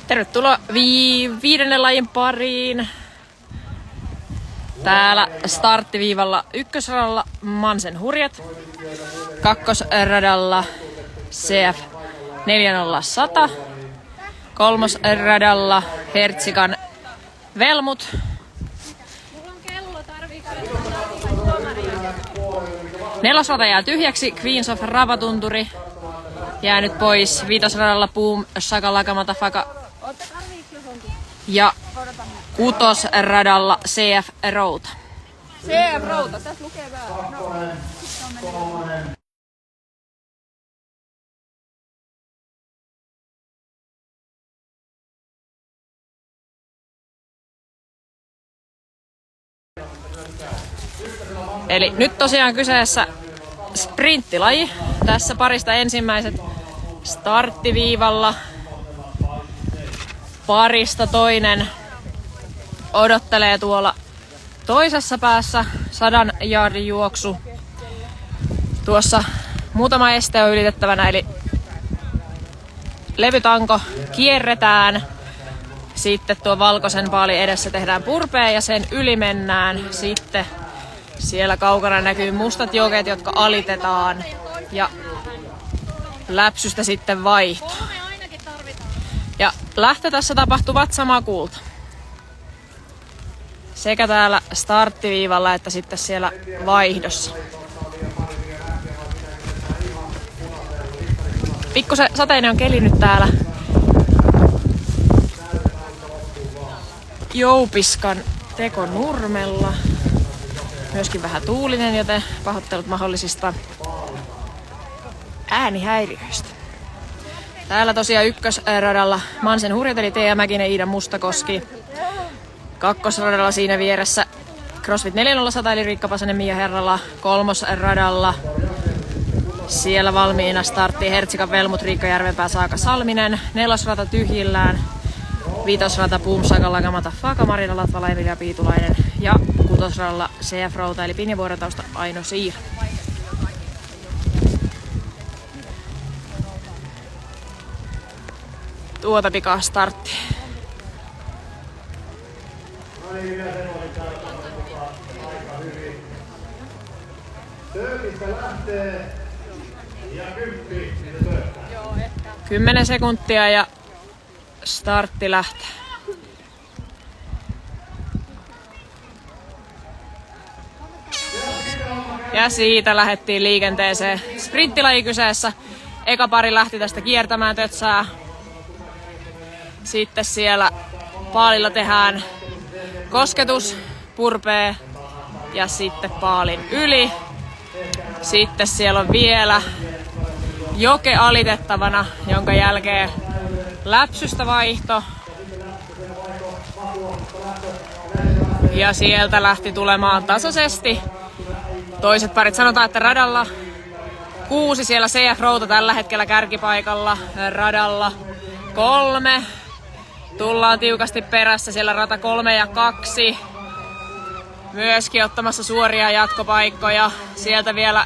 Tervetuloa viidennen lajin pariin. Täällä starttiviivalla ykkösradalla Mansen Hurjat, kakkosradalla CF 40100, kolmosradalla Hertsikan Velmut, nelosrata jää tyhjäksi, Queens of Ravatunturi jää nyt pois, viitosradalla Boom Shakalaka Matafaka ja kutosradalla CF Routa. CF Routa, tässä lukee väärin. Eli nyt tosiaan kyseessä sprinttilaji. Tässä parista ensimmäiset starttiviivalla. Parista toinen odottelee tuolla toisessa päässä 100 yardin juoksu. Tuossa muutama este on ylitettävänä, eli levytanko kierretään. Sitten tuo valkoisen paalin edessä tehdään purpea ja sen yli mennään. Sitten siellä kaukana näkyy mustat jokeet, jotka alitetaan. Ja läpsystä sitten vaihto. Ja lähtö tässä tapahtuu vatsamaa-kulta. Sekä täällä starttiviivalla että sitten siellä vaihdossa. Pikkusen sateinen on keli nyt täällä Joupiskan Tekonurmella. Myöskin vähän tuulinen, joten pahoittelut mahdollisista äänihäiriöistä. Täällä tosiaan ykkösradalla Mansen Hurjat eli Tea Mäkinen, Iida Mustakoski. Kakkosradalla siinä vieressä CrossFit 40100 eli Riikka Pasanen, Mia Herrala. Kolmosradalla siellä valmiina startti Hertsikan Velmut, Riikka Järvenpää, Saaka Salminen. Nelosrata tyhjillään. Viitosrata Boom Shakalaka Matafaka, Marina Latvala, Emilia Piitulainen. Ja kutosradalla CF Routa eli Pinja Vuorentausta, Aino Siir. Tuota pikaa startti. Kymmenen sekuntia ja startti lähtee. Ja siitä lähdettiin liikenteeseen. Sprinttilaji kyseessä. Eka pari lähti tästä kiertämään tötsää. Sitten siellä paalilla tehdään kosketus, purpee ja sitten paalin yli. Sitten siellä on vielä joke alitettavana, jonka jälkeen läpsystä vaihto. Ja sieltä lähti tulemaan tasaisesti. Toiset parit sanotaan, että radalla 6, siellä CF Routa tällä hetkellä kärkipaikalla. Radalla 3. Tullaan tiukasti perässä, siellä rata 3 ja 2. Myöskin ottamassa suoria jatkopaikkoja. Sieltä vielä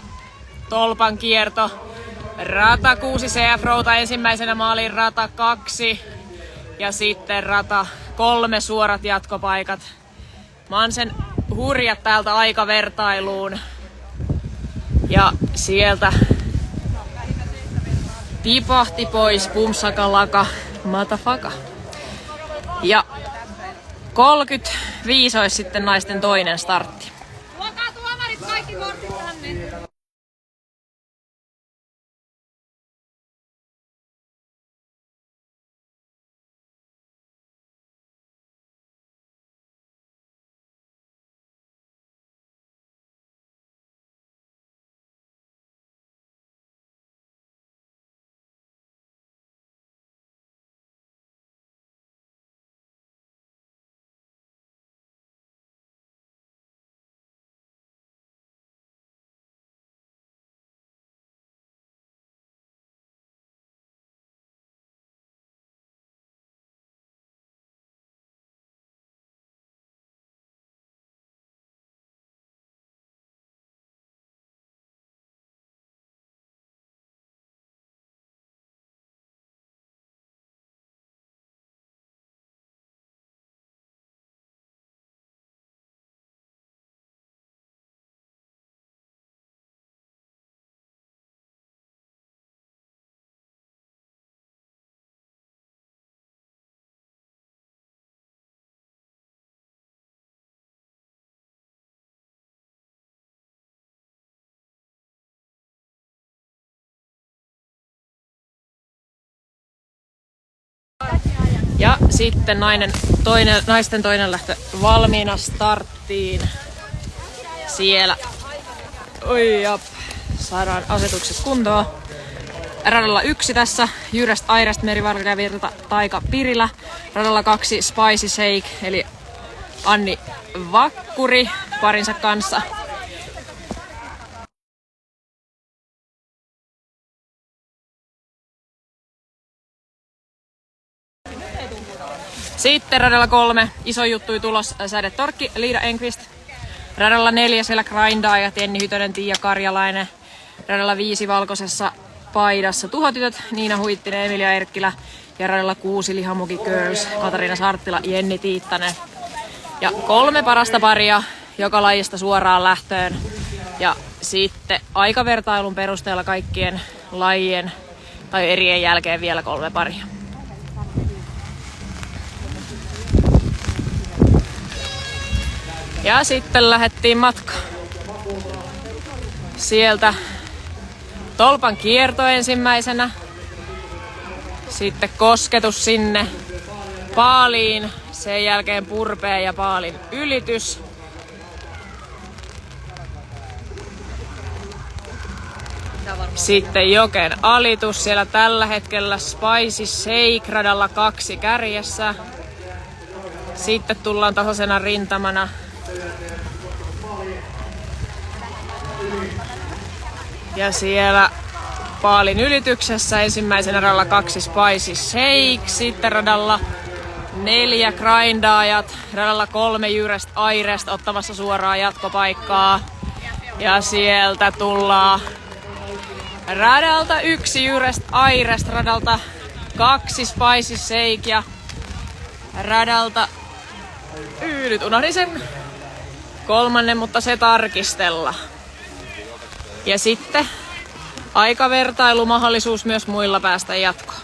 tolpan kierto. Rata 6 CF Routa ensimmäisenä maaliin, rata 2. Ja sitten rata 3 suorat jatkopaikat. Mansen Hurjat täältä aikavertailuun. Ja sieltä tipahti pois Boom Shakalaka Matafaka. Ja 35 olisi sitten naisten toinen startti. Luokaa tuomarit kaikki kortit tänne. Ja sitten naisten toinen lähtö valmiina starttiin. Siellä. Oi jap. Saadaan asetukset kuntoon. Radalla 1 tässä, Jyräst, Airest, Merivarka, Virta, Taika, Pirilä. Radalla 2 Spicy Shake, eli Anni Vakkuri parinsa kanssa. Sitten radalla 3, iso juttu tulos, Säde Torkki, Liida Enqvist. Radalla 4, siellä Grindaajat, Jenni Hytönen, Tiia Karjalainen. Radalla 5, valkoisessa paidassa Tuhotytöt, Niina Huittinen, Emilia Erkkilä. Ja radalla 6, Lihamuki Girls, Katariina Sarttila, Jenni Tiittanen. Ja 3 parasta paria joka lajista suoraan lähtöön. Ja sitten aikavertailun perusteella kaikkien lajien tai erien jälkeen vielä 3 paria. Ja sitten lähdettiin matkaan. Sieltä tolpan kierto ensimmäisenä. Sitten kosketus sinne paaliin. Sen jälkeen purpeen ja paalin ylitys. Sitten joken alitus. Siellä tällä hetkellä Spicy Shake radalla 2 kärjessä. Sitten tullaan tasaisena rintamana. Ja siellä paalin ylityksessä ensimmäisenä radalla 2 Spicy Shake, sitten radalla 4 Grindaajat, radalla 3 Jyräst, Airest ottamassa suoraa jatkopaikkaa. Ja sieltä tullaan radalta 1 Jyräst, Airest, radalta 2 Spicy Shake ja radalta nyt unohdin sen 3, mutta se tarkistella. Ja sitten aikavertailumahdollisuus myös muilla päästä jatkoon.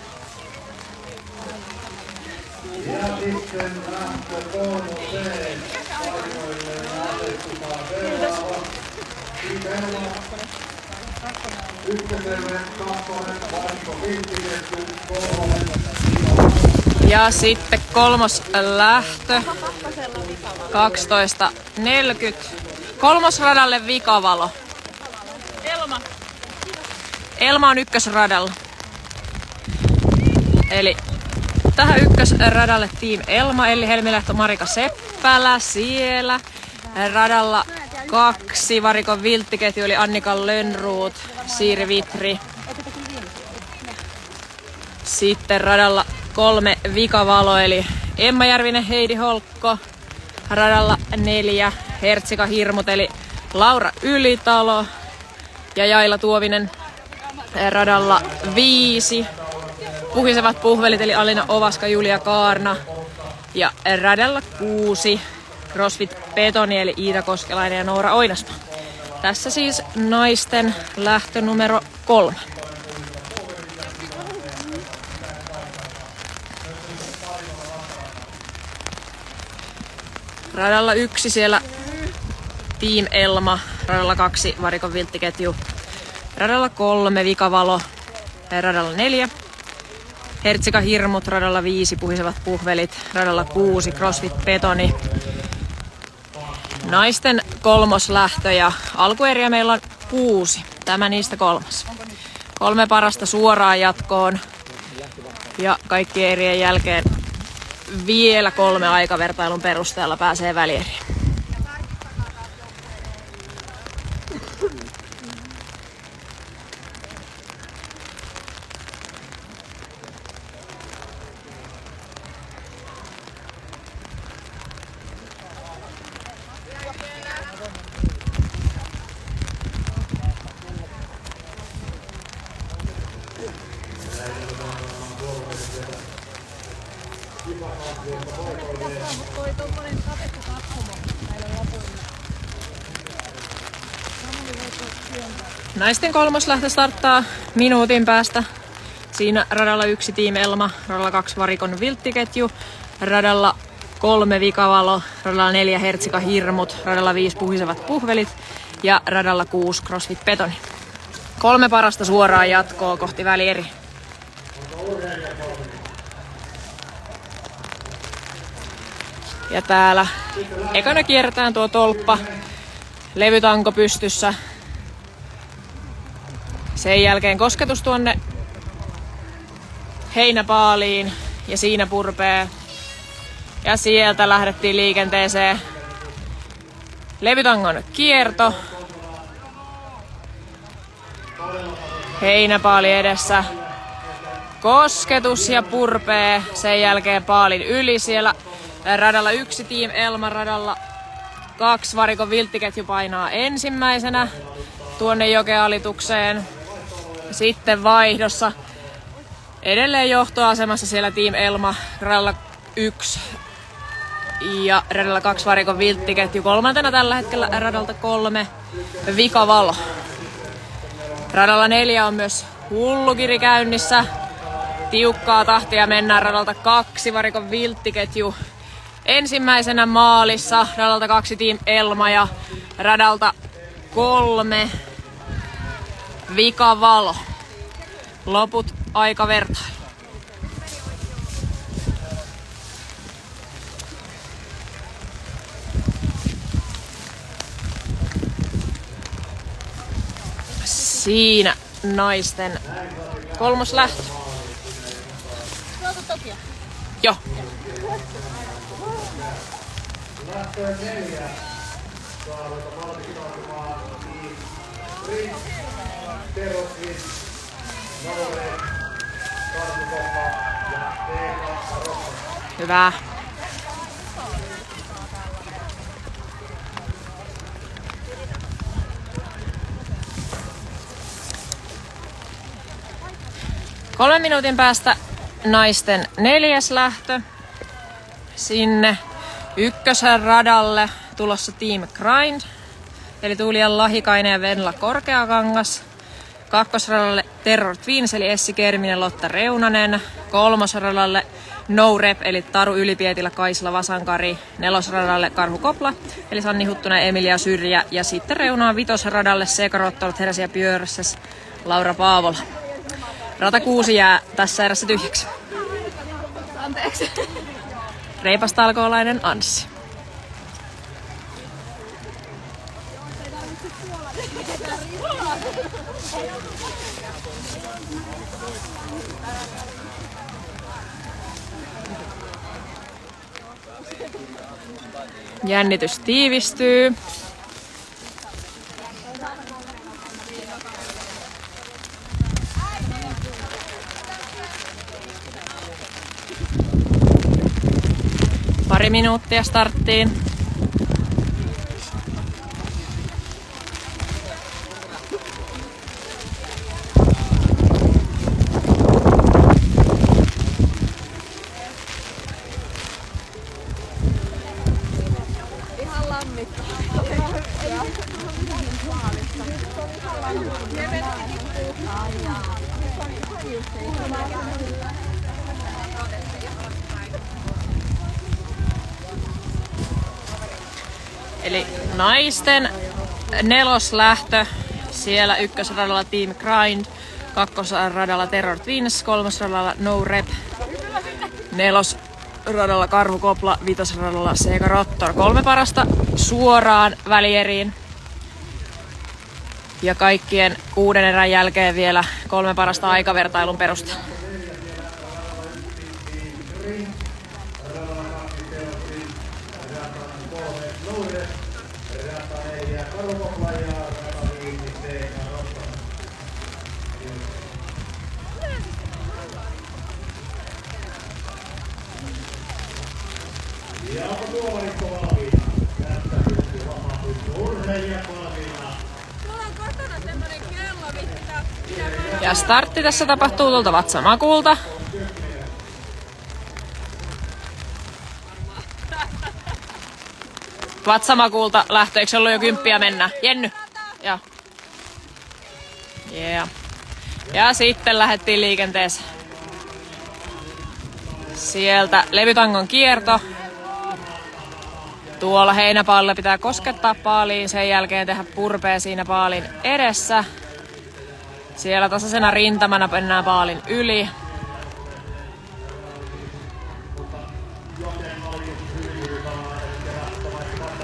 Ja sitten 3. lähtö 12.40. 3. radalle vikavalo. Elma on 1. radalla. Eli tähän 1. radalle Team Elma, Elli Helmilehto, Marika Seppälä siellä. Radalla 2 varikon vilttiketju eli Annika Lönnruut, Siiri Vitri. Sitten radalla 3 vikavalo eli Emma Järvinen, Heidi Holkko. Radalla 4 Hertsika Hirmut eli Laura Ylitalo ja Jaila Tuovinen. Radalla 5 Puhisevat puhvelit eli Alina Ovaska, Julia Kaarna. Ja radalla 6 CrossFit Betoni eli Iida Koskelainen ja Noora Oinasma. Tässä siis naisten lähtö numero 3. Radalla 1 siellä Team Elma, radalla 2 varikon vilttiketju, radalla 3 vikavalo, radalla 4 Hertsika Hirmut, radalla 5 Puhisevat puhvelit, radalla 6 CrossFit Betoni. Naisten 3. lähtö ja alkueriä meillä on 6. Tämä niistä 3. 3 parasta suoraan jatkoon ja kaikkien erien jälkeen vielä 3 aikavertailun perusteella pääsee välieriin. Naisten 3. lähtö starttaa minuutin päästä. Siinä radalla 1 Team Elma, radalla 2 varikon vilttiketju, radalla 3 vikavalo, radalla 4 Hertsika Hirmut, radalla 5 Puhisevat puhvelit ja radalla 6 CrossFit Betoni. 3 parasta suoraan jatkoa kohti välieri. Ja täällä ekana kierretään tuo tolppa, levytanko pystyssä. Sen jälkeen kosketus tuonne heinäpaaliin ja siinä purpee. Ja sieltä lähdettiin liikenteeseen. Levytangon kierto. Heinäpaali edessä. Kosketus ja purpee. Sen jälkeen paalin yli siellä. Radalla 1 Team Elma, radalla 2 varikon vilttiketju painaa ensimmäisenä tuonne jokealitukseen. Sitten vaihdossa edelleen johtoasemassa siellä Team Elma, radalla 1 ja radalla 2 varikon vilttiketju. Kolmantena tällä hetkellä radalta 3 Vikavalo. Radalla 4 on myös Hullukiri käynnissä. Tiukkaa tahtia mennään radalta 2 varikon vilttiketju. Ensimmäisenä maalissa radalta 2 Team Elma ja radalta 3 Vikavalo. Loput aikavertailu. Siinä naisten 3. lähtö. Joo. Lähtöön 4. Saavuta valmistautumaan Team Terosvin, Noure, Kartukoppa ja T2 Rokko. Hyvä. Kolmen minuutin päästä naisten 4. lähtö. Sinne ykkösradalle tulossa Team Grind, eli Tuulia Lahikainen ja Venla Korkeakangas. Kakkosradalle Terror Twins, eli Essi Kerminen ja Lotta Reunanen. Kolmosradalle No Rep, eli Taru Ylipietilä, Kaisla Vasankari. Nelosradalle Karhu Kopla, eli Sanni Huttunen, Emilia Syrjä. Ja sitten reunaan vitosradalle Sekarottelut Heräsi ja Pyörässäs, Laura Paavola. Rata 6 jää tässä erässä tyhjäksi. Anteeksi. Reipastalkoolainen Anssi. Jännitys tiivistyy. Pari minuuttia starttiin. Ihan lämmittää. Eli naisten 4. lähtö. Siellä ykkösradalla Team Grind, kakkosradalla Terror Twins, kolmosradalla No Rep, nelosradalla Karhu Kopla, vitosradalla Sega Raptor. 3 parasta suoraan välieriin. Ja kaikkien 6 erän jälkeen vielä 3 parasta aikavertailun perusteella. Ja onko tuomarikko valmiina? Tästä pystyy vapaa pystyy urheilijat valmiina. Mulla on kotona semmonen kello, mitä Ja startti tässä tapahtuu tuolta vatsamakuulta. Vatsamakuulta lähtö, eikö se ollut jo 10 mennä? Jenny? Joo. Yeah. Ja sitten lähdettiin liikenteeseen. Sieltä levytangon kierto. Tuolla heinäpaalilla pitää koskettaa paaliin, sen jälkeen tehdä purpea siinä paalin edessä. Siellä tasaisena rintamana mennään paalin yli.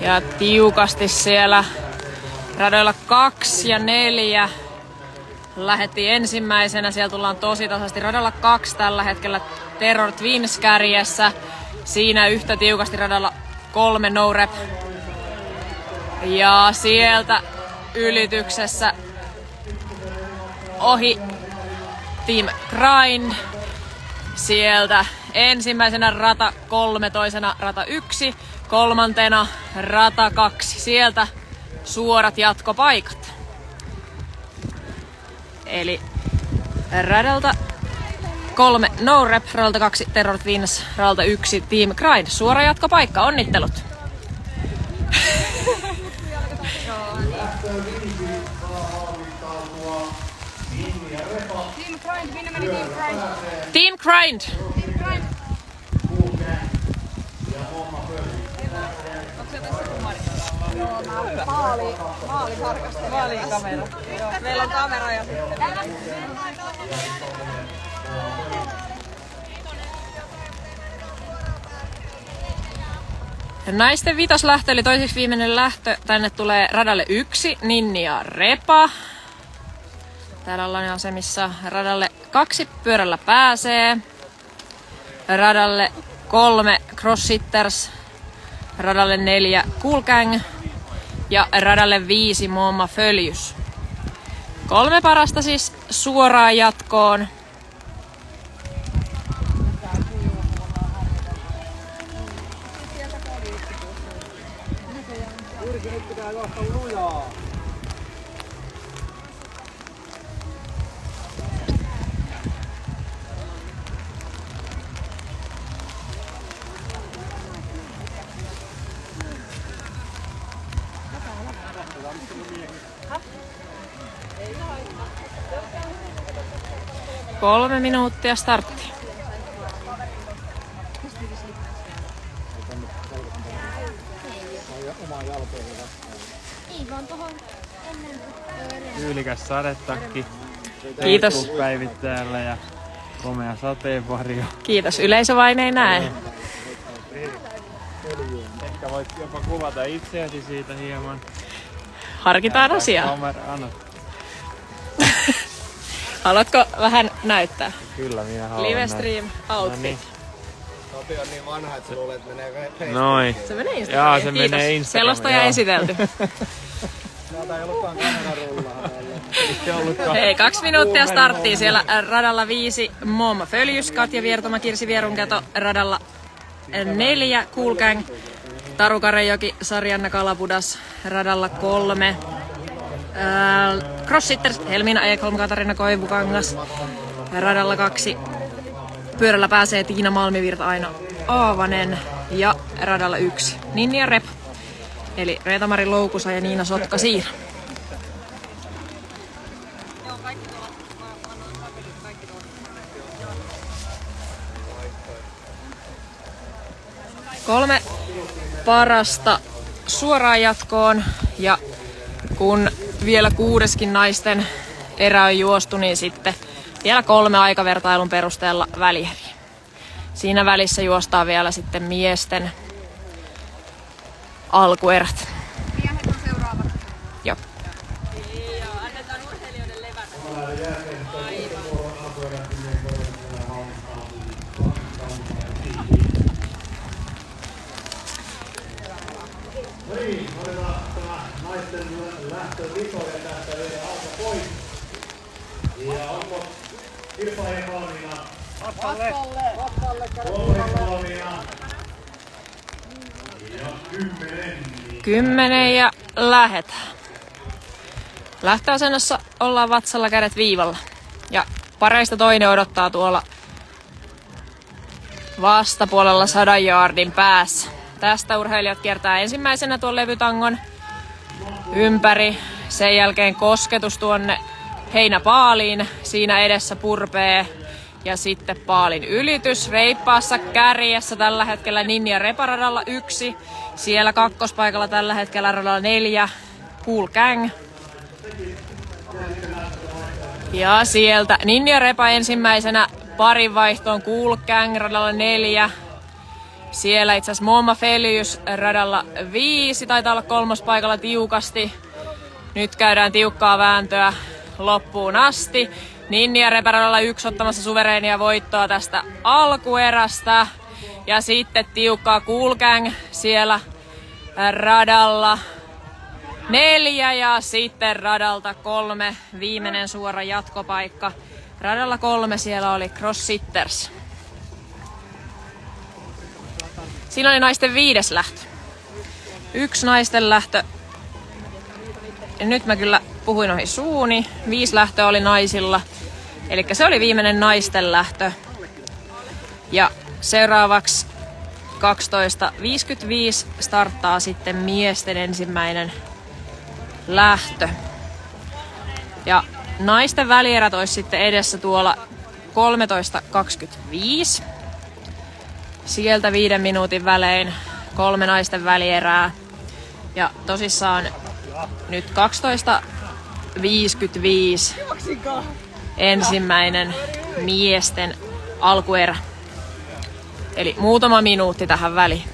Ja tiukasti siellä radoilla 2 ja 4 lähetti ensimmäisenä. Siellä tullaan tosi tasaisesti. Radalla 2 tällä hetkellä Terror Twins kärjessä. Siinä yhtä tiukasti radalla 3 no rep. Ja sieltä ylityksessä ohi Team Grind. Sieltä ensimmäisenä rata 3, toisena rata 1, kolmantena rata 2. Sieltä suorat jatkopaikat. Eli radalta 3 no rep, radalta 2 Terror Twins, radalta 1 Team Grind. Suora jatkopaikka, onnittelut! Team Grind! Maalikamera. Meillä on kamera ja sitten. Naisten vitoslähtö eli toiseksi viimeinen lähtö. Tänne tulee radalle 1 Ninni ja Repa. Täällä ollaan asemissa. Radalle 2 pyörällä pääsee. Radalle 3 Cross-Sitters. Radalle 4 Cool Gang. Ja radalle 5 Momma Följys. 3 parasta siis suoraan jatkoon. Kolme minuuttia startti. Tyylikäs sadetakki. Kiitos. Päivittäjällä ja komea sateenvarjo. Kiitos. Yleisö vain ei näe. Ehkä voit jopa kuvata itseäsi siitä hieman. Harkitaan asiaa. Anna. Haluatko vähän näyttää? Kyllä, minä haluan. Live stream outfit. No niin. Topi on niin vanha, että sä luulet, että menee Facebookiin. Noin. Se menee Instagramiin. Jaa, se Kiitos. menee Instagramiin. Selostaja Joo. esitelty. Täältä ei ollutkaan kamerarullaa. Hei, 2 minuuttia starttiin. Siellä radalla 5 Momma Följys, Katja Viertoma, Kirsi Vierunketo. Radalla 4 Cool Gang, Taru Karejoki, Sarjanna Kalapudas. Radalla 3 Cross-Sitters, Helmiina Ekholm, Katarina Koivukangas. Radalla 2 pyörällä pääsee Tiina Malmivirta, Aino Aavanen. Ja radalla 1 Ninni ja Rep. Eli Reeta-Mari Loukusa ja Niina Sotka-Siira. Kolme parasta suoraan jatkoon ja kun vielä 6. naisten erä on juostu, niin sitten vielä 3 aikavertailun perusteella välieriä. Siinä välissä juostaan vielä sitten miesten alkuerät. Miehet on seuraavat. Joo. Joo, annetaan urheilijoiden levätä. No niin, otetaan tämä naisten lähtövitoja tästä vielä alta pois. Ja onko kilpaajien valmiina? Vastalle, valmiina. Ja 10. 10 ja lähetään. Lähtöasennossa ollaan vatsalla, kädet viivalla. Ja pareista toinen odottaa tuolla vastapuolella 100 yardin päässä. Tästä urheilijat kiertää ensimmäisenä tuon levytangon ympäri. Sen jälkeen kosketus tuonne heinäpaaliin. Siinä edessä purpee. Ja sitten paalin ylitys. Reippaassa kärjessä tällä hetkellä Ninni ja Repa radalla 1. Siellä kakkospaikalla tällä hetkellä radalla 4. Cool Gang. Ja sieltä Ninni ja Repa ensimmäisenä parin vaihtoon Cool Gang radalla 4. Siellä itse asiassa Momma Felius radalla 5 taitaa olla 3. paikalla tiukasti. Nyt käydään tiukkaa vääntöä loppuun asti. Ninni Repa radalla 1 ottamassa suvereenia voittoa tästä alkuerästä. Ja sitten tiukkaa Cool Gang siellä radalla 4 ja sitten radalta 3 viimeinen suora jatkopaikka. Radalla 3 siellä oli Cross Sitters. Siinä oli naisten 5. lähtö. 1 naisten lähtö. Ja nyt mä kyllä puhuin ohi suuni. 5 lähtöä oli naisilla. Eli se oli viimeinen naisten lähtö. Ja seuraavaksi 12.55 starttaa sitten miesten ensimmäinen lähtö. Ja naisten välierät olisi sitten edessä tuolla 13.25. Sieltä 5 minuutin välein 3 naisten välierää. Ja tosissaan nyt 12.55 ensimmäinen miesten alkuerä. Eli muutama minuutti tähän väliin.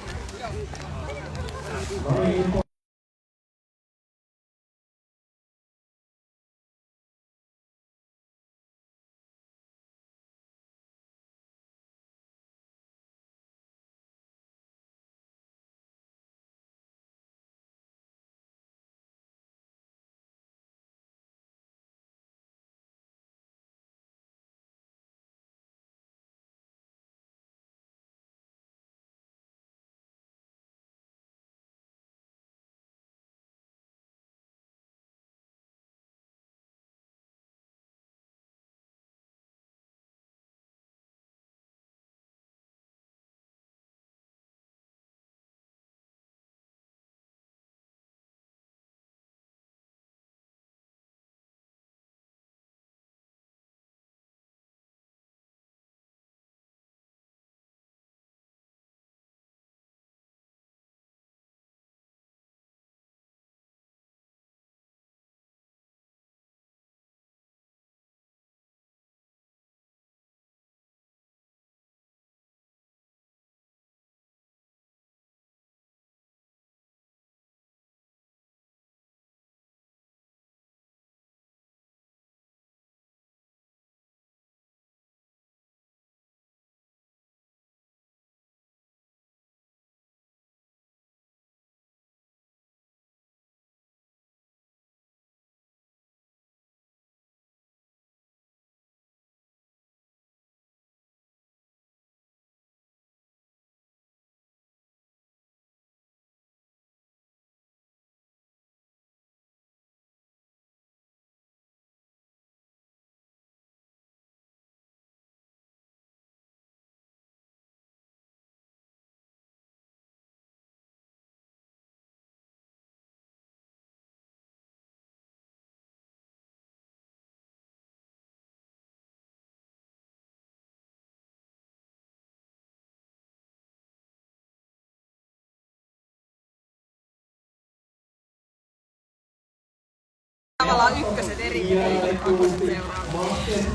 Tavallaan ykköset eri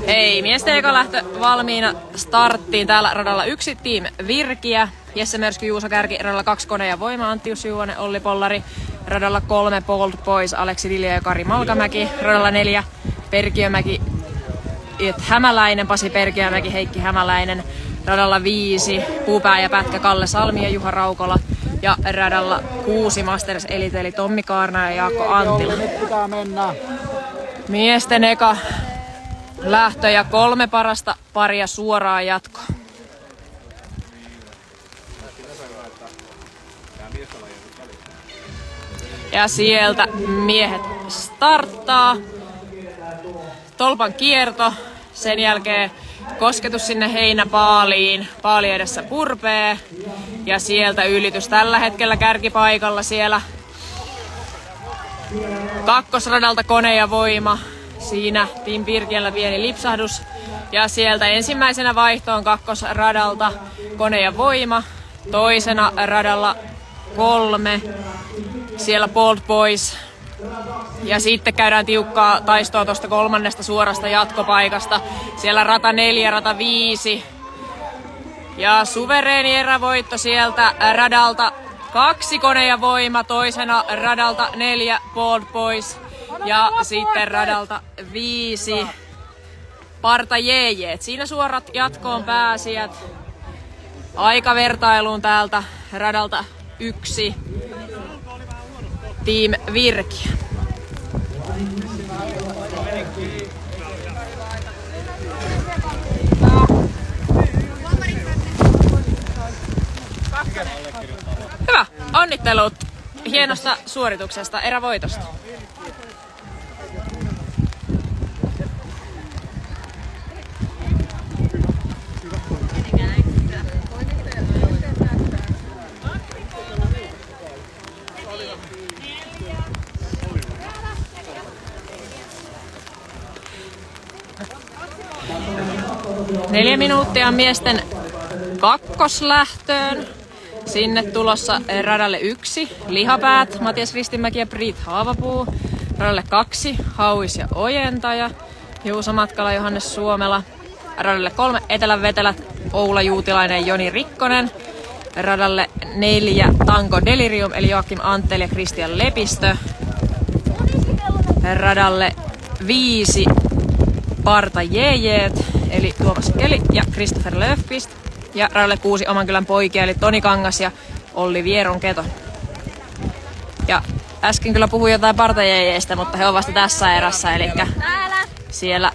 Hei, miesten eka lähtö valmiina starttiin. Täällä radalla 1 Team Virkiä. Jesse Mörsky, Juuso Kärki, radalla 2 Kone ja Voima, Anttius Juvonen, Olli Pollari. Radalla 3 Bold Boys, Aleksi Lilja ja Kari Malkamäki. Radalla 4 Perkiömäki, Hämäläinen, Pasi Perkiömäki, Heikki Hämäläinen. Radalla 5 Puupää ja Pätkä, Kalle Salmi ja Juha Raukola. Ja radalla 6 Masters Elite, eli Tommi Kaarna ja Jaakko Antila. Nyt pitää mennä. Miesten eka lähtö ja 3 parasta paria suoraan jatkoon. Ja sieltä miehet starttaa. Tolpan kierto. Sen jälkeen kosketus sinne heinäpaaliin. Paali edessä purpee. Ja sieltä ylitys tällä hetkellä kärkipaikalla siellä. Kakkosradalta Kone ja Voima. Siinä Team Virkiellä pieni lipsahdus. Ja sieltä ensimmäisenä vaihtoon kakkosradalta Kone ja Voima. Toisena radalla 3. Siellä Bold Boys. Ja sitten käydään tiukkaa taistoa tuosta 3. suorasta jatkopaikasta. Siellä rata 4, rata 5. Ja suvereeni erävoitto sieltä radalta 2 Kone ja Voima, toisena radalta 4 Bold Boys ja sitten radalta 5 Parta JJ. Siinä suorat jatkoon pääsijät. Aikavertailuun täältä radalta 1 Team Virkiä. Hyvä, onnittelut hienosta suorituksesta, erävoitosta. Neljä minuuttia miesten kakkoslähtöön. Sinne tulossa radalle 1 Lihapäät, Matias Ristimäki ja Brit Haavapuu. Radalle 2 Hauis ja Ojentaja, Juuso Matkala, Johannes Suomela. Radalle 3 Etelän vetelät, Oula Juutilainen ja Joni Rikkonen. Radalle 4 Tango Delirium eli Joakim Antteli ja Kristian Lepistö. Radalle 5 Parta JJ eli Tuomas Keli ja Christopher Löfqvist. Ja radalle 6 Oman kylän poikia eli Toni Kangas ja Olli Vieron Keto. Ja äsken kyllä puhuin jotain Parta JJ:stä, mutta he ovat vasta tässä erässä, eli siellä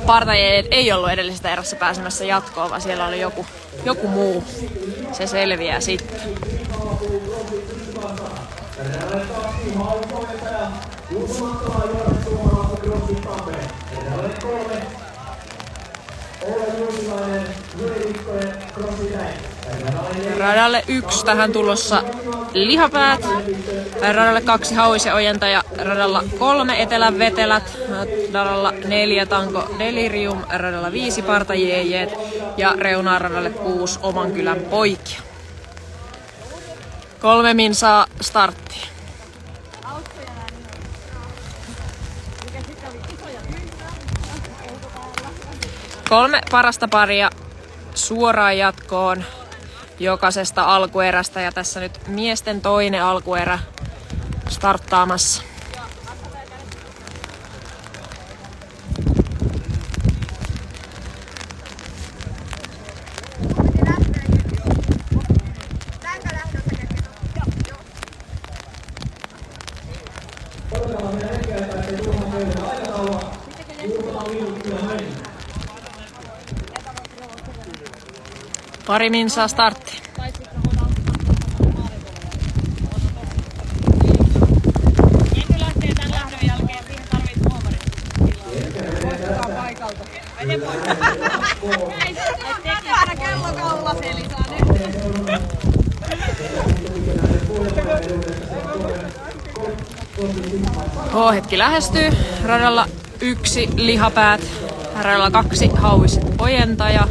Parta JJ ei ollut edellisestä erässä pääsemässä jatkoon, vaan siellä oli joku muu. Se selviää sitten. Radalle 1 tähän tulossa Lihapäät, radalle 2 Hauis ja Ojentaja, radalla 3 Etelän vetelät, radalla 4 Tango Delirium, radalla 5 Parta JJ ja reunaa radalle 6 Oman kylän poikia. 3 minsaa starttiin. Kolme parasta paria suoraan jatkoon jokaisesta alkuerästä ja tässä nyt miesten toinen alkuerä starttaamassa. Pari minsaa startti. Jenny lähtee tän lähdön jälkeen, siihen tarvitsee tuomarit. Poistutaan paikalta. Mene pois. Ettei aina kello kaulla selisaa nyt. H-hetki lähestyy. Radalla 1 Lihapäät, radalla 2 Hauis Ojentaja,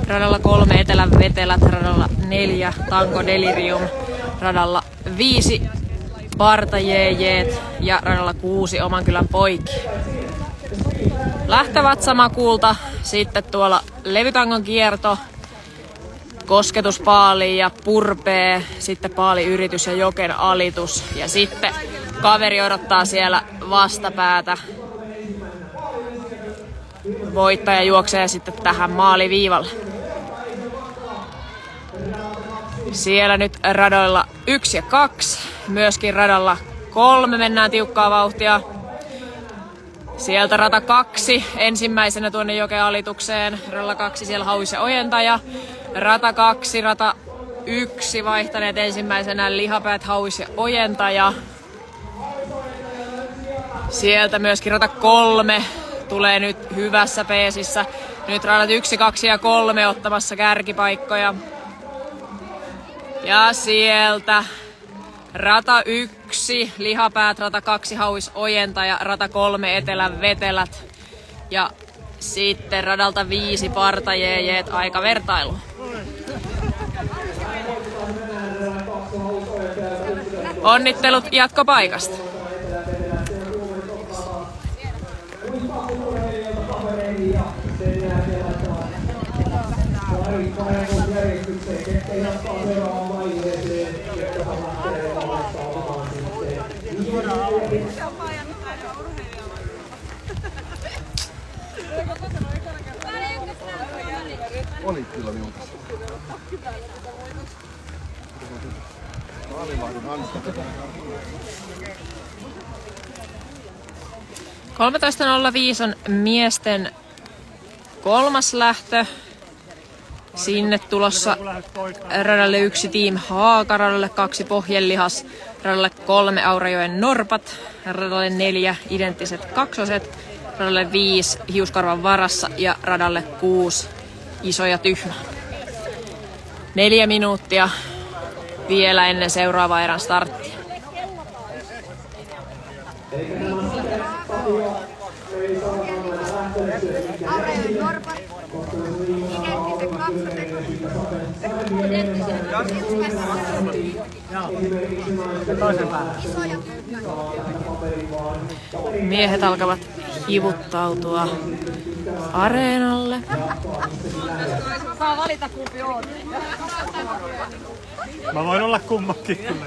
radalla 3 Etelän vetelät, radalla 4 Tango Delirium, radalla 5 Parta JJ ja radalla 6 Oman kylän poiki. Lähtevät samakuulta, sitten tuolla levytangon kierto, kosketuspaali ja purpee, sitten paaliyritys ja joken alitus ja sitten kaveri odottaa siellä vastapäätä. Voittaja juoksee sitten tähän maaliviivalle. Siellä nyt radoilla 1 ja 2, myöskin radalla 3 mennään tiukkaa vauhtia. Sieltä rata 2 ensimmäisenä tuonne joken alitukseen, radalla 2 siellä Hauis ja Ojentaja. Rata 2, rata 1 vaihtaneet ensimmäisenä Lihapäät, Hauis ja Ojentaja. Sieltä myöskin rata 3 tulee nyt hyvässä peesissä. Nyt radat 1, 2 ja 3 ottamassa kärkipaikkoja. Ja sieltä rata 1, Lihapäät, rata 2, Hauis Ojentaja, rata 3, Etelän vetelät. Ja sitten radalta 5, Parta JJ, aikavertailu. Onnittelut jatkopaikasta. Oli kyllä minun. Alivahdin hanska. 13.05 on miesten kolmas lähtö. Sinne tulossa radalle 1 Team Haaka, radalle 2 Pohjelihas, radalle 3 Aurajoen Norpat, radalle 4 Identtiset kaksoset, radalle 5 Hiuskarvan varassa ja radalle 6 Iso ja Tyhmä. 4 minuuttia vielä ennen seuraavaa erän starttia. Aurajoen Norpat, Identtiset kaksoset, Iso ja Tyhmä. Miehet alkavat hivuttautua areenalle. Saa valita kumpi on. Mä voin olla kummakin kyllä.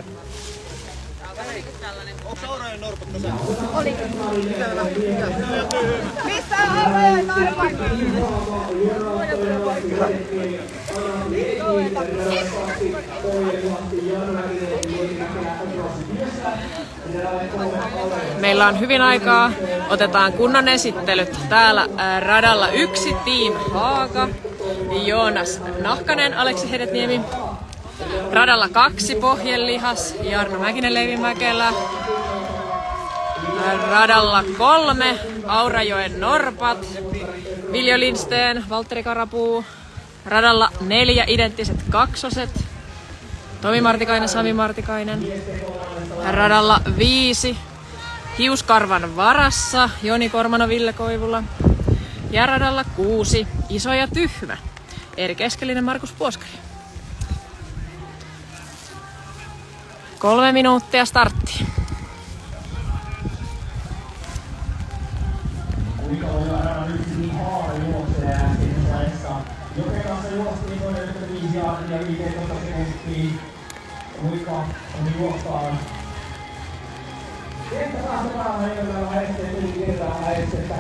Missä on Aurajoen Norpat? Meillä on hyvin aikaa. Otetaan kunnon esittelyt. Täällä radalla 1 Team Haaka, Joonas Nahkanen, Aleksi Hedetniemi. Radalla 2 Pohjelihas, Jarno Mäkinen-Leivimäkelä. Radalla 3 Aurajoen Norpat, Viljo Lindsten, Valtteri Karapuu. Radalla 4 Identtiset kaksoset, Tomi Martikainen, Sami Martikainen. Radalla 5 Hiuskarvan varassa, Joni Kormano, Ville Koivula. Ja radalla 6 Iso ja Tyhmä, Eeri Keskelinen, Markus Puoskari. 3 minuuttia starttiin. Kuinka voidaan radan 1 Team Haara juoksee äskeisessä ajassa. Joken kanssa juostiin 35 ja 15 sekuntia. Kuinka on juostaan. Kentä päästä päähän jollain lähestyä tuli kertaa lähestyä.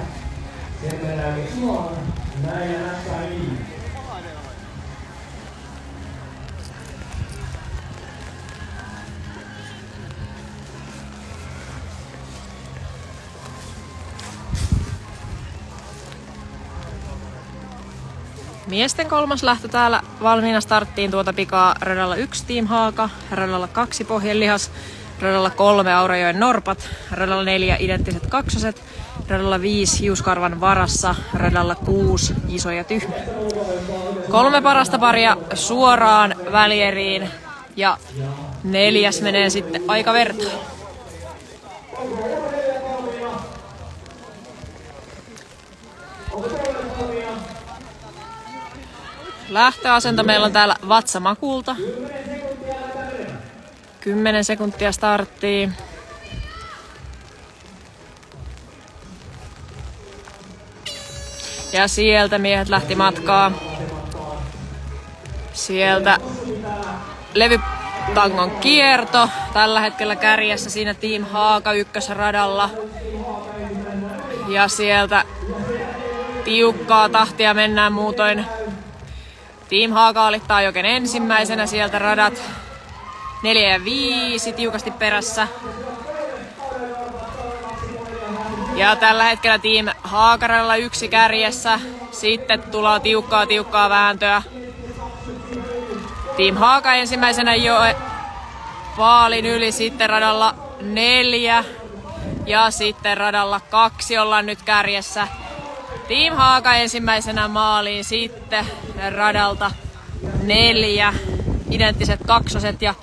Sen mennään suoraan. Näin ja näistä niin. Miesten kolmas lähtö täällä valmiina starttiin tuota pikaa. Radalla 1 Team Haaka, radalla 2 Pohjelihas, radalla 3 Aurajoen Norpat, radalla 4 Identtiset kaksoset, radalla 5 Hiuskarvan varassa, radalla 6 Iso ja Tyhmä. 3 parasta paria suoraan välieriin ja 4. menee sitten aika vertaan. Lähtöasento meillä on täällä vatsamakulta. 10 sekuntia starttiin. Ja sieltä miehet lähti matkaa. Sieltä levytangon kierto. Tällä hetkellä kärjessä siinä Team Haaka ykkösradalla. Ja sieltä tiukkaa tahtia mennään muutoin. Team Haaka alittaa Joken ensimmäisenä, sieltä radat 4 ja 5 tiukasti perässä. Ja tällä hetkellä Team Haaka radalla 1 kärjessä, sitten tulee tiukkaa vääntöä. Team Haaka ensimmäisenä jo paalin yli, sitten radalla 4 ja sitten radalla 2 ollaan nyt kärjessä. Team Haaka ensimmäisenä maaliin, sitten radalta 4 Identtiset kaksoset ja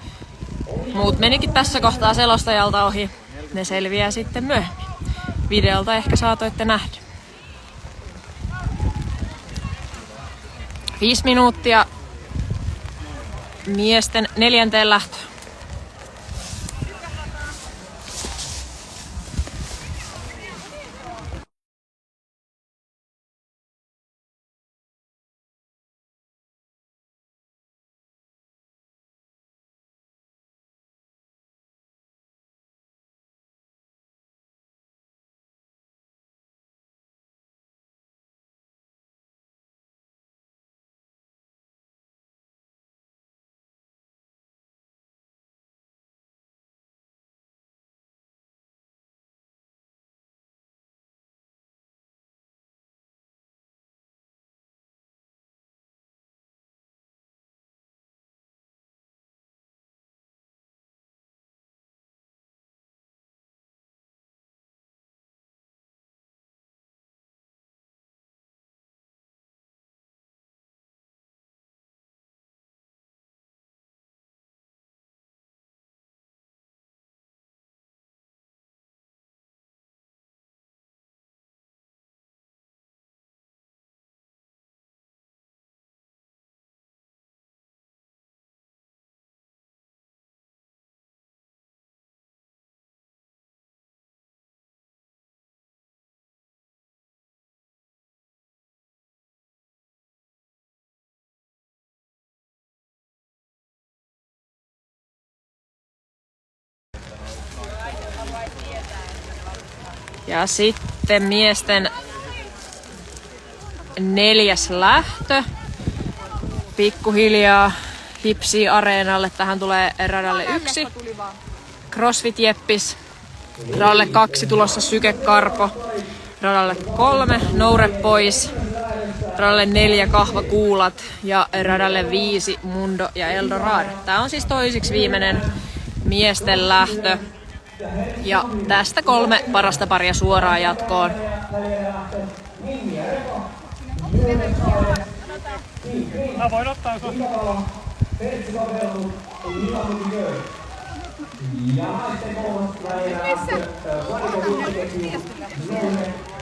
muut menikin tässä kohtaa selostajalta ohi. Ne selviää sitten myöhemmin. Videolta ehkä saatoitte nähdä. 5 minuuttia miesten 4. lähtö. Ja sitten miesten 4. lähtö. Pikkuhiljaa hipsii areenalle. Tähän tulee radalle 1. CrossFit Jeppis. Radalle 2 tulossa Syke Karpo. Radalle 3 Noure Pois. Radalle 4 Kahvakuulat. Ja radalle 5 Mundo ja Eldorado. Tää on siis toisiksi viimeinen miesten lähtö. Ja tästä 3 parasta paria suoraan jatkoon. Mä voin ottaa sun.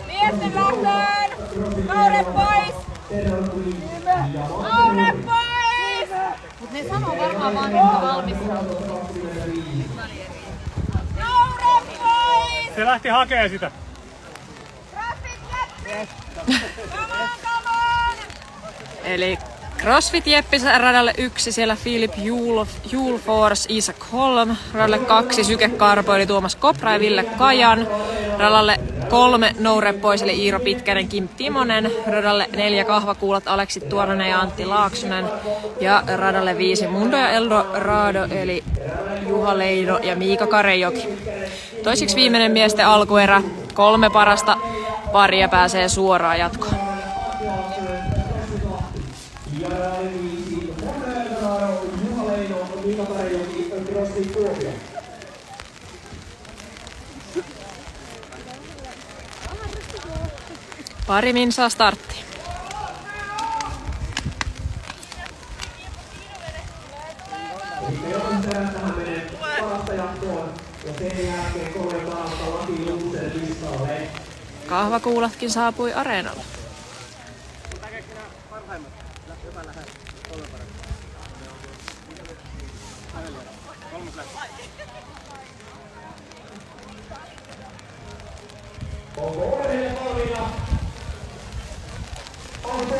Miesten lähtöön! Noure pois! Noure pois! Mut ne sanoo varmaan vaan, että valmis. Noure pois! Se lähti hakee sitä. Come on! Eli CrossFit Jeppis radalle 1, siellä Philip Julfors, Isak Holm. Radalle 2 Syke Karpo eli Tuomas Kopra ja Ville Kajan. Radalle 3 Noure Pois eli Iiro Pitkänen, Kim Timonen. Radalle 4 Kahvakuulat, Aleksi Tuononen ja Antti Laaksonen. Ja radalle 5 Mundo ja Eldorado eli Juha Leino ja Miika Karejoki. Toisiksi viimeinen miesten alkuerä. 3 parasta paria pääsee suoraan jatkoon. Pari minsaa starttiin. Kahvakuulatkin saapui areenalle.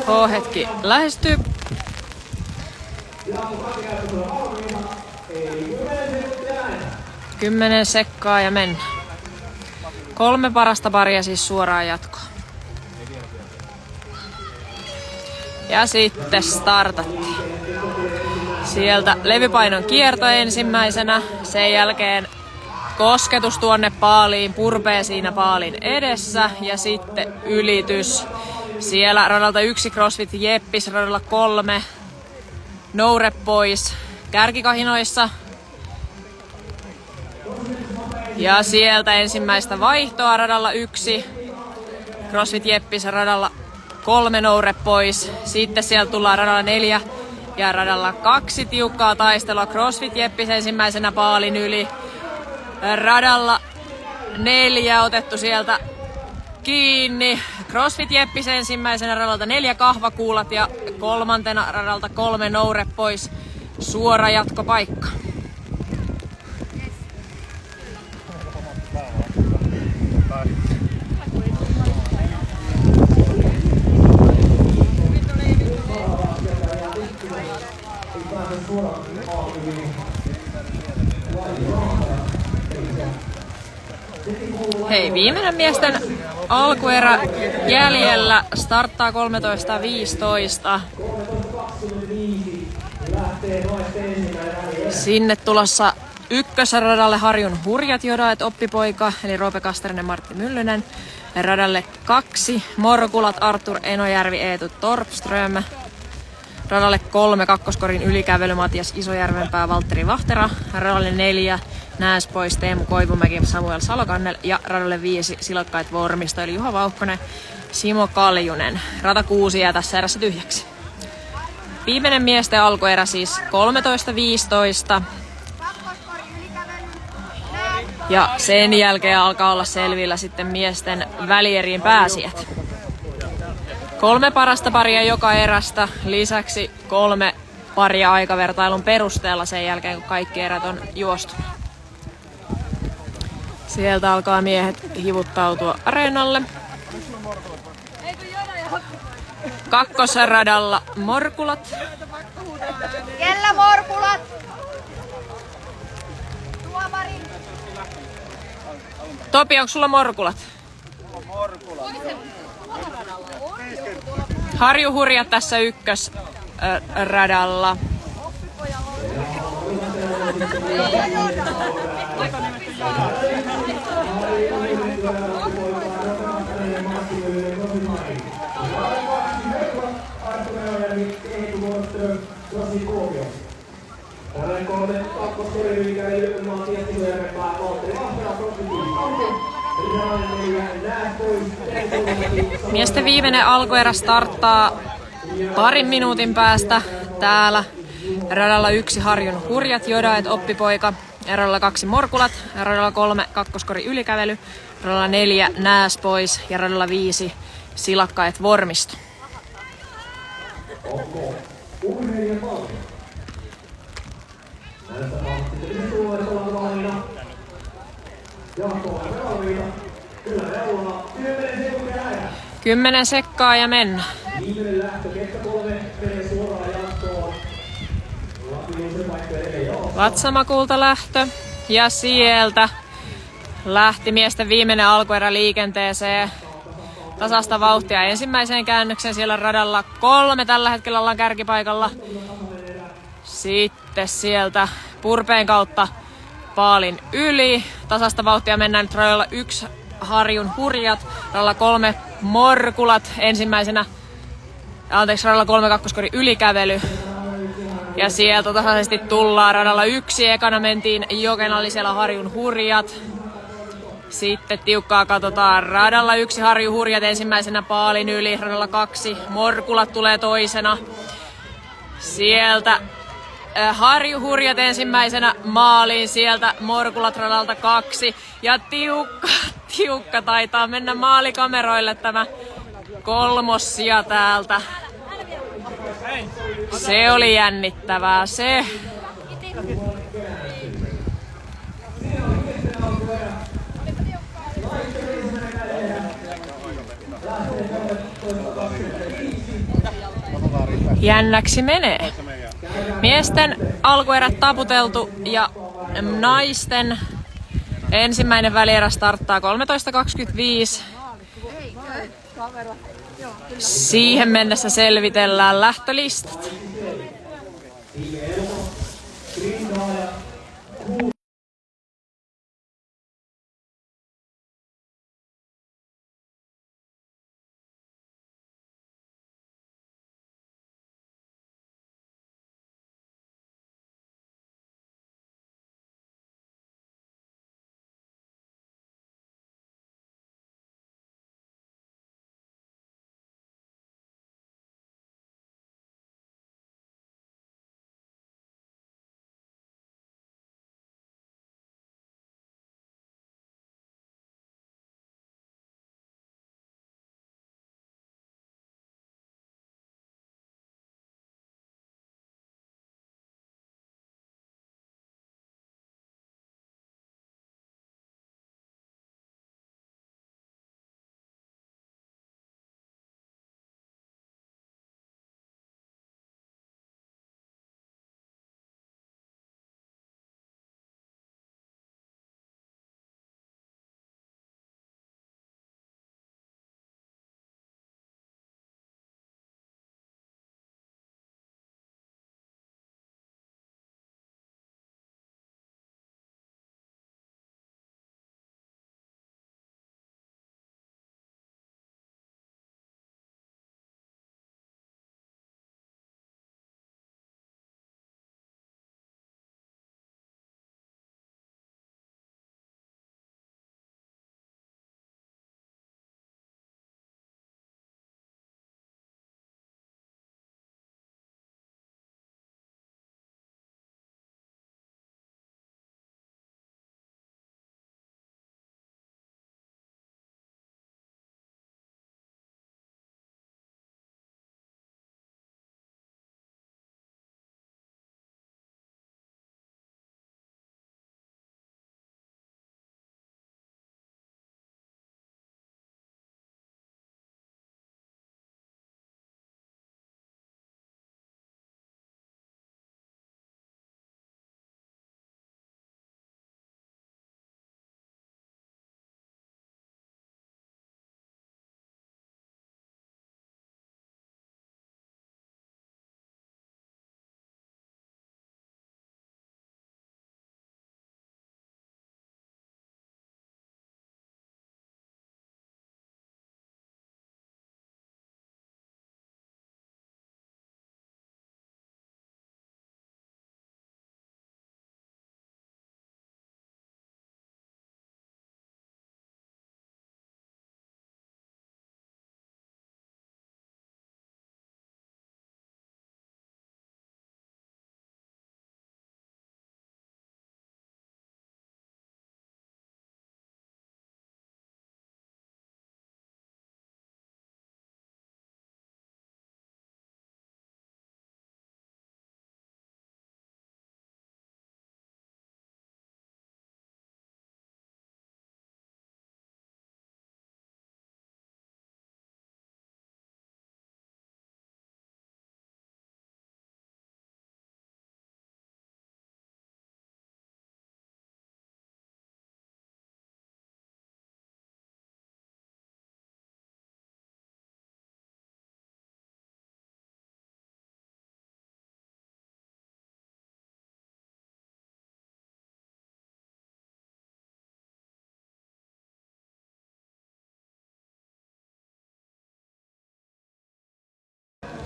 H-hetki lähestyy. Kymmenen sekkaa ja mennään. 3 parasta paria siis suoraan jatkoon. Ja sitten startattiin. Sieltä levypainon kierto ensimmäisenä. Sen jälkeen kosketus tuonne paaliin, purpee siinä paalin edessä ja sitten ylitys. Siellä radalta 1 CrossFit Jeppis, radalla 3 Noure Pois kärkikahinoissa. Ja sieltä ensimmäistä vaihtoa radalla 1 CrossFit Jeppis, radalla 3 Noure Pois. Sitten sieltä tullaan radalla 4 ja radalla 2 tiukkaa taistelua. CrossFit Jeppis ensimmäisenä paalin yli. Radalla 4 otettu sieltä kiinni. CrossFit Jeppis ensimmäisenä, radalta 4 Kahvakuulat ja 3. radalta 3 Noure Pois. Suora jatkopaikka. Hei, viimeinen miesten alkuerä jäljellä, starttaa 13.15. Sinne tulossa ykkösradalle Harjun hurjat jodaet oppipoika, eli Roope Kasterinen, Martti Myllynen. Radalle 2 Morkulat, Artur Enojärvi, Eetu Torpström. Radalle 3 kakkoskorin ylikävely Matias Isojärvenpää, Valtteri Vahtera. Radalle 4 Nääs Pois, Teemu Koivumäki, Samuel Salokannel. Ja radalle 5 Silokkait Vormisto, eli Juha Vauhkonen, Simo Kaljunen. Rata 6 jää tässä erässä tyhjäksi. Viimeinen miesten alkuerä siis 13.15. Ja sen jälkeen alkaa olla selvillä sitten miesten välierin pääsijät. 3 parasta paria joka erästä, lisäksi 3 paria aikavertailun perusteella sen jälkeen, kun kaikki erät on juostu. Sieltä alkaa miehet hivuttautua areenalle. Kakkosradalla Morkulat. Kellä Morkulat? Tuomari. Topi, onko sulla Morkulat? Harjuhurjat tässä ykkösradalla. Miesten viimeinen alkuerä starttaa parin minuutin päästä täällä. Radalla 1 Harjun hurjat, Joda et oppipoika. Radalla 2 Morkulat. Radalla 3 kakkoskori ylikävely. Radalla 4 Nääs pois. Ja radalla 5 Silakka et vormisto. Kymmenen sekkaa ja mennä. Vatsamakulta lähtö. Ja sieltä lähti miesten viimeinen alkuerä liikenteeseen. Tasasta vauhtia ensimmäiseen käännökseen. Siellä radalla 3 tällä hetkellä ollaan kärkipaikalla. Sitten sieltä Purpeen kautta paalin yli. Tasasta vauhtia mennään nyt radalla 1 Harjun hurjat. Radalla 3 Morkulat ensimmäisenä. Radalla 3 kakkoskori ylikävely. Ja sieltä tasaisesti tullaan radalla 1. Ekana mentiin Jokena, oli siellä Harjun hurjat. Sitten tiukkaa katsotaan. Radalla 1 Harjun hurjat ensimmäisenä paalin yli. Radalla 2 Morkulat tulee toisena. Sieltä Harjun hurjat ensimmäisenä maaliin. Sieltä Morkulat radalta 2. Ja tiukka taitaa mennä maalikameroille tämä kolmossia täältä. Se oli jännittävää se. Jännäksi menee. Miesten alkuerät taputeltu ja naisten ensimmäinen välierä starttaa 13.25. Siihen mennessä selvitellään lähtölistat.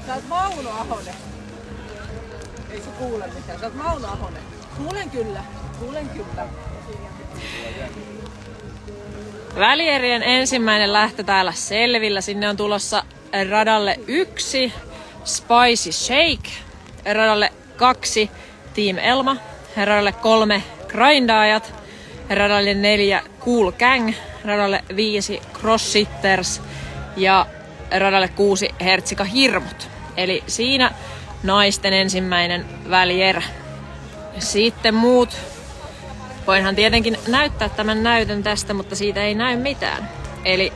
Sä oot Mauno Ahonen. Ei se kuule mitään. Sä oot Mauno Ahonen. Kuulen kyllä. Välierien ensimmäinen lähtö täällä selvillä. Sinne on tulossa radalle 1 Spicy Shake, radalle 2 Team Elma, radalle 3 Grindaajat, radalle 4 Cool Gang, radalle 5 Cross Sitters ja radalle 6 Hertsika Hirmut. Eli siinä naisten ensimmäinen välierä. Sitten muut. Voinhan tietenkin näyttää tämän näytön tästä, mutta siitä ei näy mitään. Eli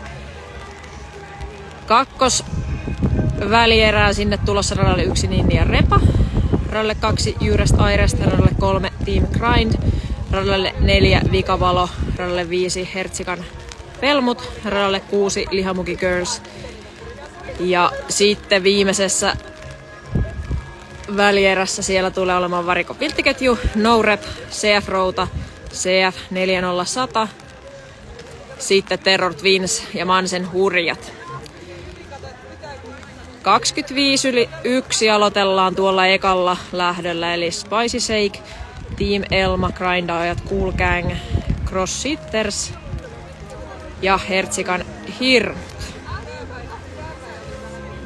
kakkosvälierää sinne tulossa radalle 1 Ninni ja Repa, radalle 2 Jyrest Airest, radalle 3 Team Grind, radalle 4 Vikavalo, radalle 5 Hertsikan Velmut, radalle 6 Lihamuki Girls. Ja sitten viimeisessä välierässä siellä tulee olemaan varikon vilttiketju, No Rep, CF Routa, CF 40-100, sitten Terror Twins ja Mansen Hurjat. 25:1 aloitellaan tuolla ekalla lähdöllä, eli Spicy Shake, Team Elma, Grindaajat, Cool Gang, Cross Sitters ja Hertsikan Hirmut.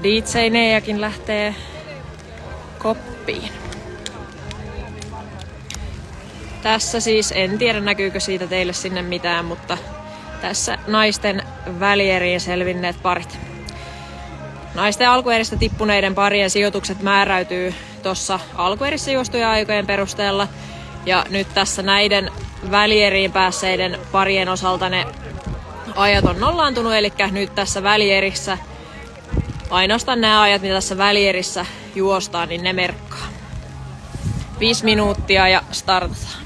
DJ Neakin lähtee koppiin. Tässä siis, en tiedä näkyykö siitä teille sinne mitään, mutta tässä naisten välieriin selvinneet parit. Naisten alkueristä tippuneiden parien sijoitukset määräytyy tuossa alkuerissä juostuja aikojen perusteella. Ja nyt tässä näiden välieriin päässeiden parien osalta ne ajat on nollaantunut, eli nyt tässä välierissä ainoastaan nämä ajat, mitä tässä välierissä juostaan, niin ne merkkaa. 5 minuuttia ja startataan.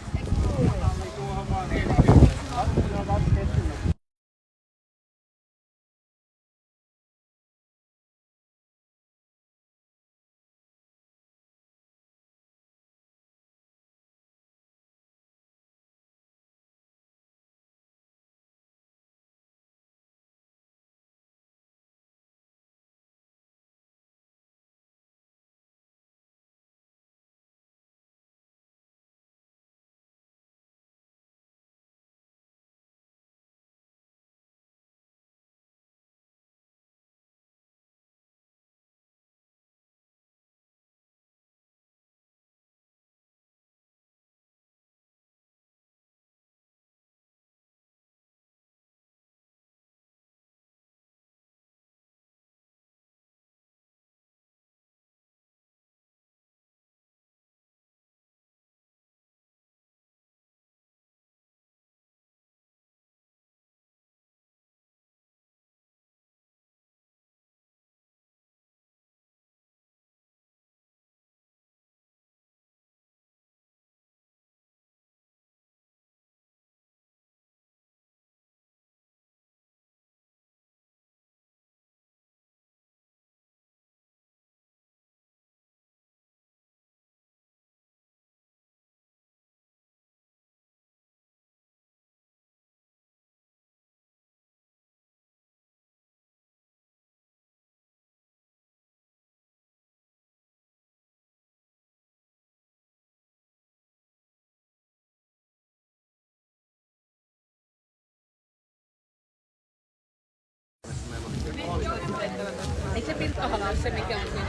Eikö se Pirkkahala ole se, mikä on siinä?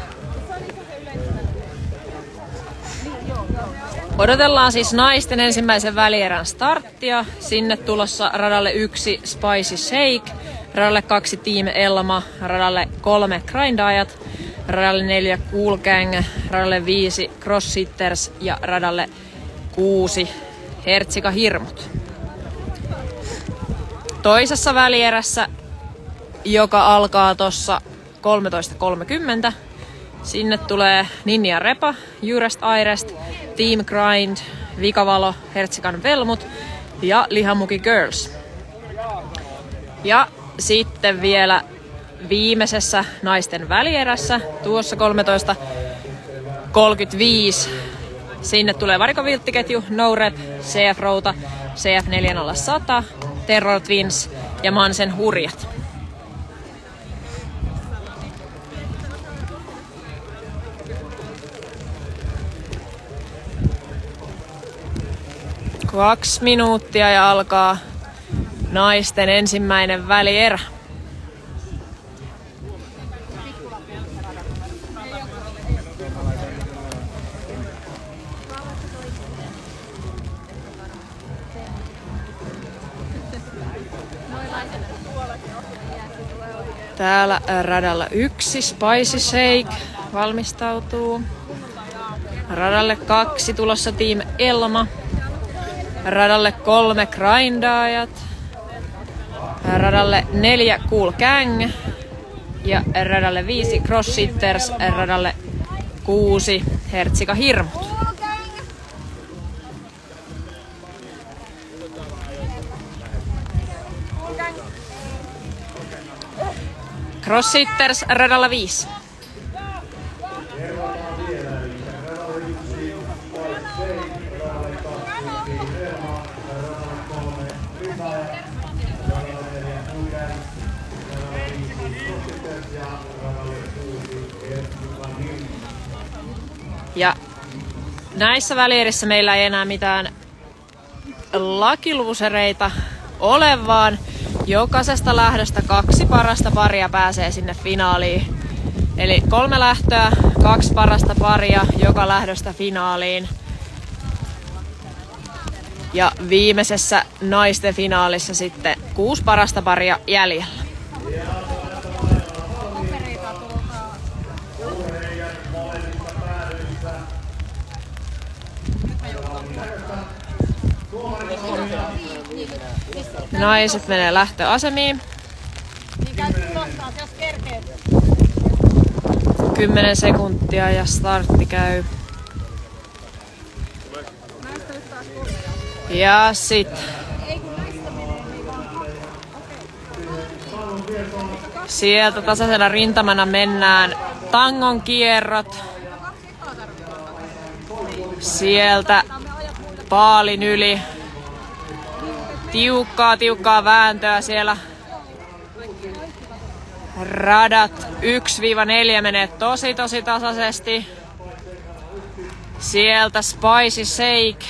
Odotellaan siis naisten ensimmäisen välierän starttia. Sinne tulossa radalle 1 Spicy Shake, radalle 2 Team Elma, radalle 3 Grindaajat, radalle 4 Cool Gang, radalle 5 Cross Sitters ja radalle 6 Hertsika Hirmut. Toisessa välierässä, joka alkaa tuossa 13.30, sinne tulee Ninni ja Repa, Jyrest Airest, Team Grind, Vikavalo, Hertsikan Velmut ja Lihamuki Girls. Ja sitten vielä viimeisessä naisten välierässä, tuossa 13.35, sinne tulee varikon vilttiketju, No Rep, CF Routa, CF 40-100, Terror Twins ja Mansen Hurjat. 2 minuuttia ja alkaa naisten ensimmäinen välierä. Täällä radalla 1 Spicy Shake valmistautuu. Radalle 2 tulossa Team Elma. Radalle 3 Grindaajat. Radalle 4 Cool Gang. Ja radalle 5 Crosshitters. Radalle 6 Hertsika Hirmut. Crosshitters radalla 5. Ja näissä välierissä meillä ei enää mitään lakiluusereita ole, vaan jokaisesta lähdöstä 2 parasta paria pääsee sinne finaaliin. Eli 3 lähtöä, 2 parasta paria joka lähdöstä finaaliin. Ja viimeisessä naisten finaalissa sitten 6 parasta paria jäljellä. Naiset menee lähtöasemiin. 10 sekuntia ja startti käy. Ja sit sieltä tasaisena rintamana mennään tangon kierrot. Sieltä paalin yli. Tiukkaa vääntöä siellä. Radat 1-4 menee tosi tasaisesti. Sieltä Spicy Shake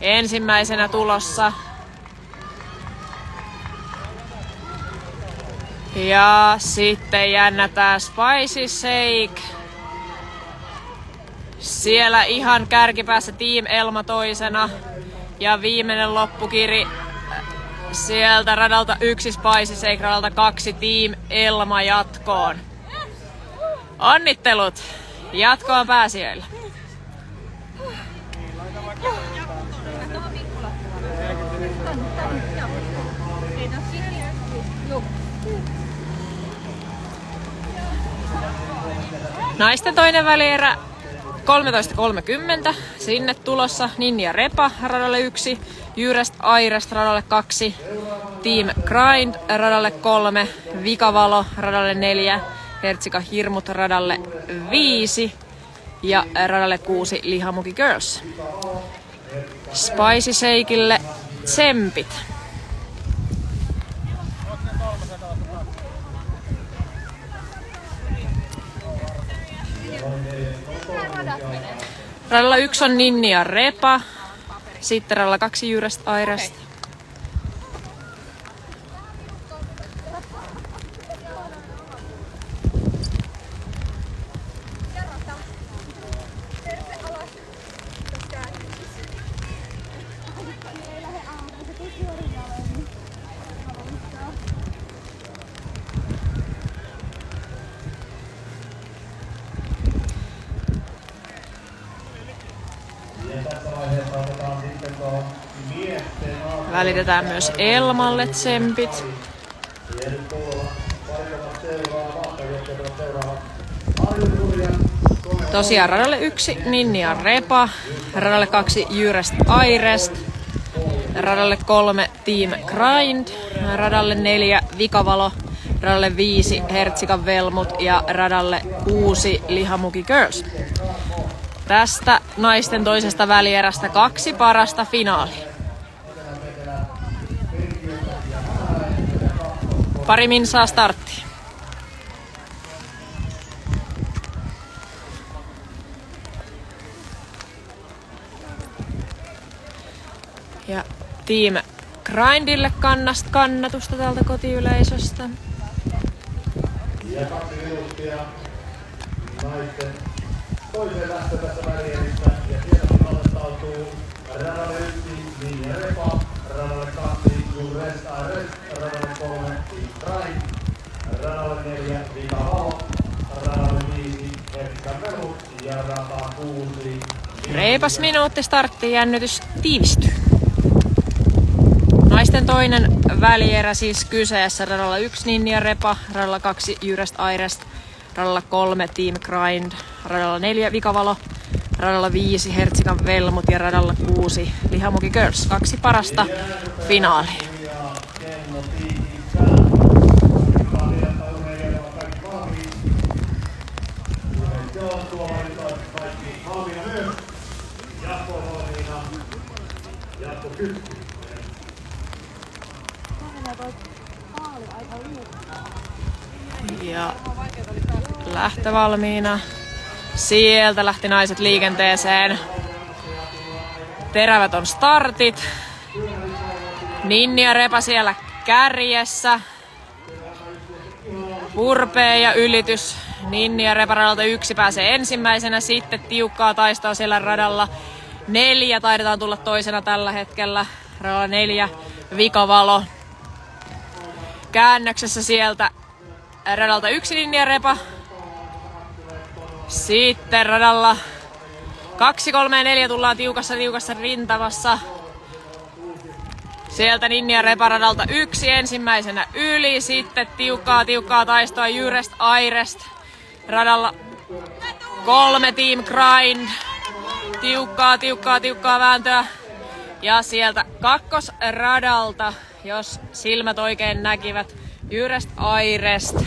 ensimmäisenä tulossa. Ja sitten jännätään Spicy Shake. Siellä ihan kärkipäässä Team Elma toisena. Ja viimeinen loppukiri sieltä radalta 1 Spicy Shake, radalta 2 Team Elma jatkoon. Onnittelut jatkoon pääsijöille. Naisten toinen välierä 13.30. Sinne tulossa Ninja Repa radalle 1, Jyräst Airest radalle 2, Team Grind radalle 3, Vikavalo radalle 4, Hertsika Hirmut radalle 5 ja radalle 6 Lihamuki Girls. Spicy Shakeille tsempit. Radalla 1 on Ninja Repa, sitten radalla 2 Jyräst Airest. Välitetään myös Elmalle tsempit. Tosiaan radalle 1 Ninja Repa, radalle 2 Jyräst Airest, radalle 3 Team Grind, radalle 4 Vikavalo, radalle 5 Hertsika Velmut ja radalle 6 Lihamuki Girls. Tästä naisten toisesta välierästä 2 parasta finaalia. Pari minsaa starttiin. Ja Team Grindille kannatusta täältä kotiyleisöstä. Ja 2 minuuttia naisten toiseen lähtö tässä välierissä. Ja sieltä valmistautuu radalle 1 Ninja Repa, radalle 2 Jules Ares, radalle 3 Grind, radalle 4 Vika Valo, radalle 5 Herkkä Velu ja rata 6. Reipas minuutti starttiin, jännitys tiivistyy. Naisten toinen välierä siis kyseessä. Radalla 1 Ninja Repa, radalla 2 Jyrest Airest, radalla 3 Team Grind, radalla 4 Vikavalo, radalla 5 Hertsikan Velmut ja radalla 6 Lihamuki Girls. 2 parasta finaaliin. Ja lähtö valmiina. Sieltä lähti naiset liikenteeseen. Terävät on startit. Ninja Repa siellä kärjessä. Purpee ja ylitys. Ninja Repa radalta 1 pääsee ensimmäisenä. Sitten tiukkaa taistoa siellä radalla 4. Taidetaan tulla toisena tällä hetkellä. Radalla 4 Vikavalo. Käännöksessä sieltä radalta 1 Ninja Repa. Sitten radalla 2, 3 ja 4 tullaan tiukassa rintamassa. Sieltä Ninja Repa radalta 1 ensimmäisenä yli. Sitten tiukkaa taistoa Jyrest Airest. Radalla 3 Team Grind. Tiukkaa vääntöä. Ja sieltä kakkosradalta, jos silmät oikein näkivät, Jyrest Airest.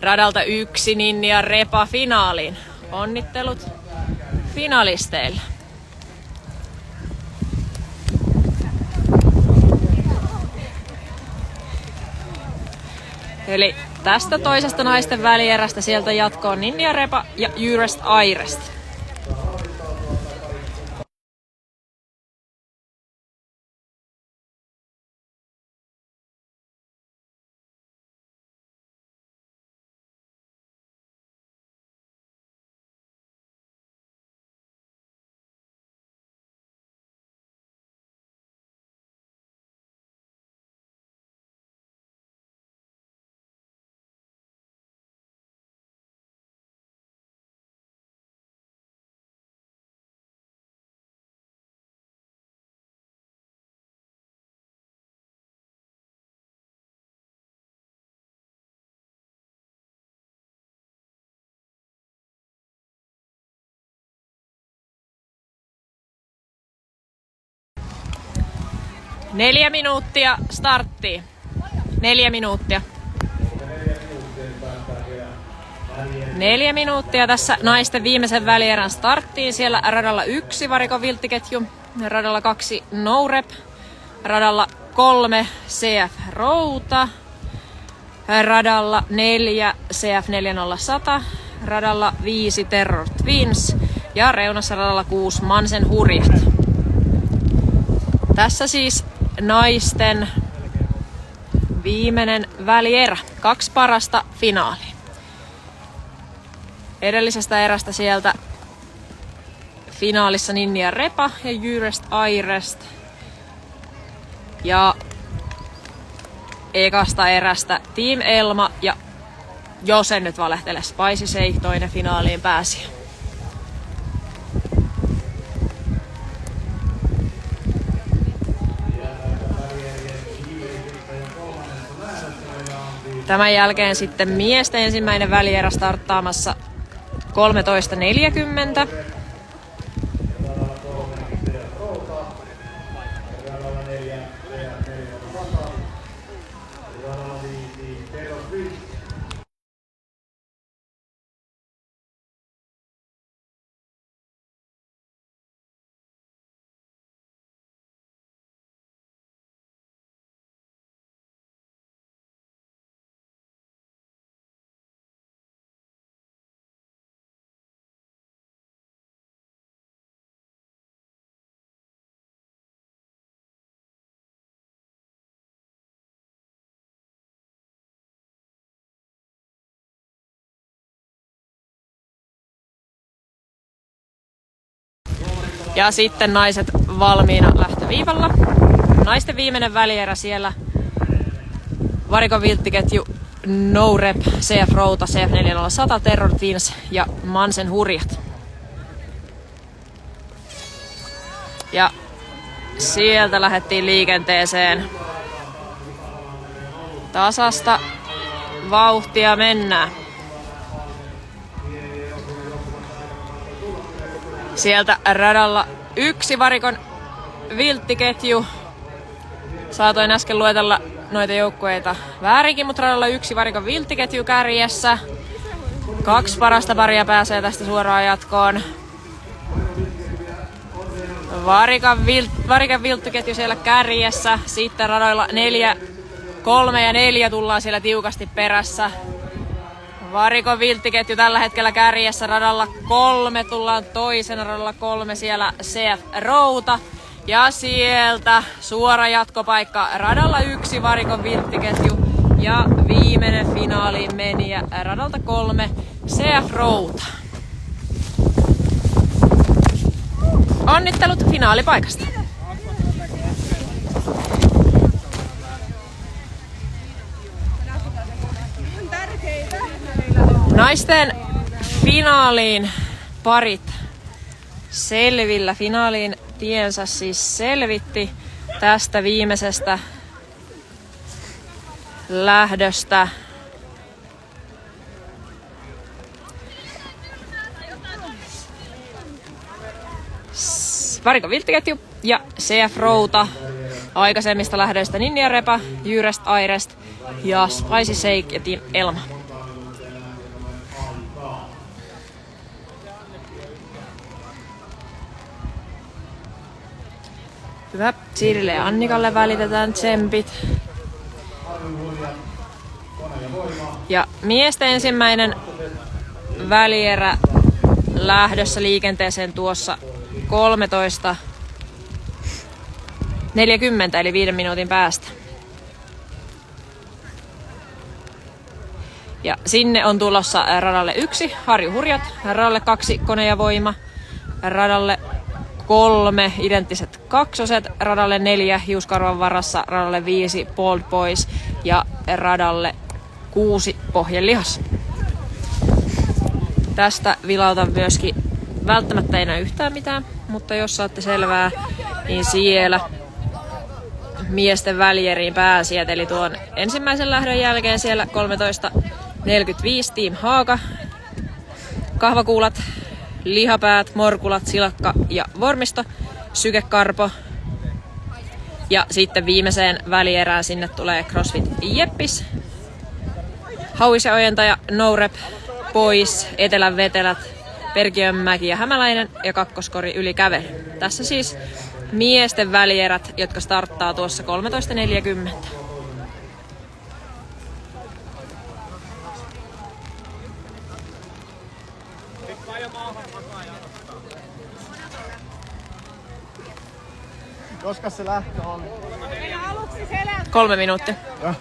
Radalta 1 Ninja Repa finaaliin. Onnittelut finalisteille. Eli tästä toisesta naisten välierästä sieltä jatkoon Ninja Repa ja Jyrest Airest. Neljä minuuttia starttiin. 4 minuuttia. 4 minuuttia tässä naisten viimeisen välierän starttiin. Siellä radalla 1 Varikon vilttiketju, radalla 2 No Rep, radalla 3 CF Routa, radalla 4 CF 40100, radalla 5 Terror Twins ja reunassa radalla 6 Mansen Hurjat. Tässä siis naisten viimeinen välierä. 2 parasta finaaliin. Edellisestä erästä sieltä finaalissa Ninja Repa ja Jyrest Airest. Ja ekasta erästä Team Elma ja jos en nyt valehtele, Spicy Shake toinen finaaliin pääsi. Tämän jälkeen sitten miesten ensimmäinen välierä starttaamassa 13.40. Ja sitten naiset valmiina lähtöviivalla. Naisten viimeinen välierä siellä. Varikon vilttiketju No Rep, CF Routa, CF 401, Terror Twins ja Mansen Hurjat. Ja sieltä lähdettiin liikenteeseen. Tasasta vauhtia mennään. Sieltä radalla yksi Varikon vilttiketju. Saatoin äsken luetella noita joukkueita väärinkin, mutta radalla yksi Varikon vilttiketju kärjessä. 2 parasta paria pääsee tästä suoraan jatkoon. Varikon vilttiketju siellä kärjessä. Sitten radoilla 4, 3 ja 4 tullaan siellä tiukasti perässä. Varikon vilttiketju tällä hetkellä kärjessä, radalla 3 tullaan toisena, radalla 3 siellä CF Routa. Ja sieltä suora jatkopaikka radalla 1 Varikon vilttiketju ja viimeinen finaaliin menijä radalta 3 CF Routa. Onnittelut finaalipaikasta! Naisten finaaliin parit selvillä. Finaaliin tiensä siis selvitti tästä viimeisestä lähdöstä. Varikon vilttiketju ja CF Routa. Aikaisemmista lähdöistä Ninja Repa, Jyrest Airest ja Spicy Shake ja Team Elma. Hyvä. Siirille ja Annikalle välitetään tsempit. Ja miesten ensimmäinen välierä lähdössä liikenteeseen tuossa 13.40 eli 5 minuutin päästä. Ja sinne on tulossa radalle 1 Harju Hurjat, radalle 2 Kone ja Voima, radalle 3 identtiset kaksoset, radalle 4 Hiuskarvan varassa, radalle 5 Bold Boys ja radalle 6 Pohjelihas. Tästä vilautan myöskin, välttämättä ei näy yhtään mitään, mutta jos saatte selvää, niin siellä miesten välieriin pääsijät, eli tuon ensimmäisen lähdön jälkeen siellä 13.45 Team Haaka, kahvakuulat, lihapäät, morkulat, silakka ja vormisto, sykekarpo. Ja sitten viimeiseen välierään sinne tulee CrossFit Jeppis, Hauis ja Ojentaja, No Rep, Pois, Etelän vetelät, Perkiönmäki ja Hämäläinen ja kakkoskori yli kävely. Tässä siis miesten välierät, jotka starttaa tuossa 13.40. Koska se lähtö on? 3 minuuttia. 13.40.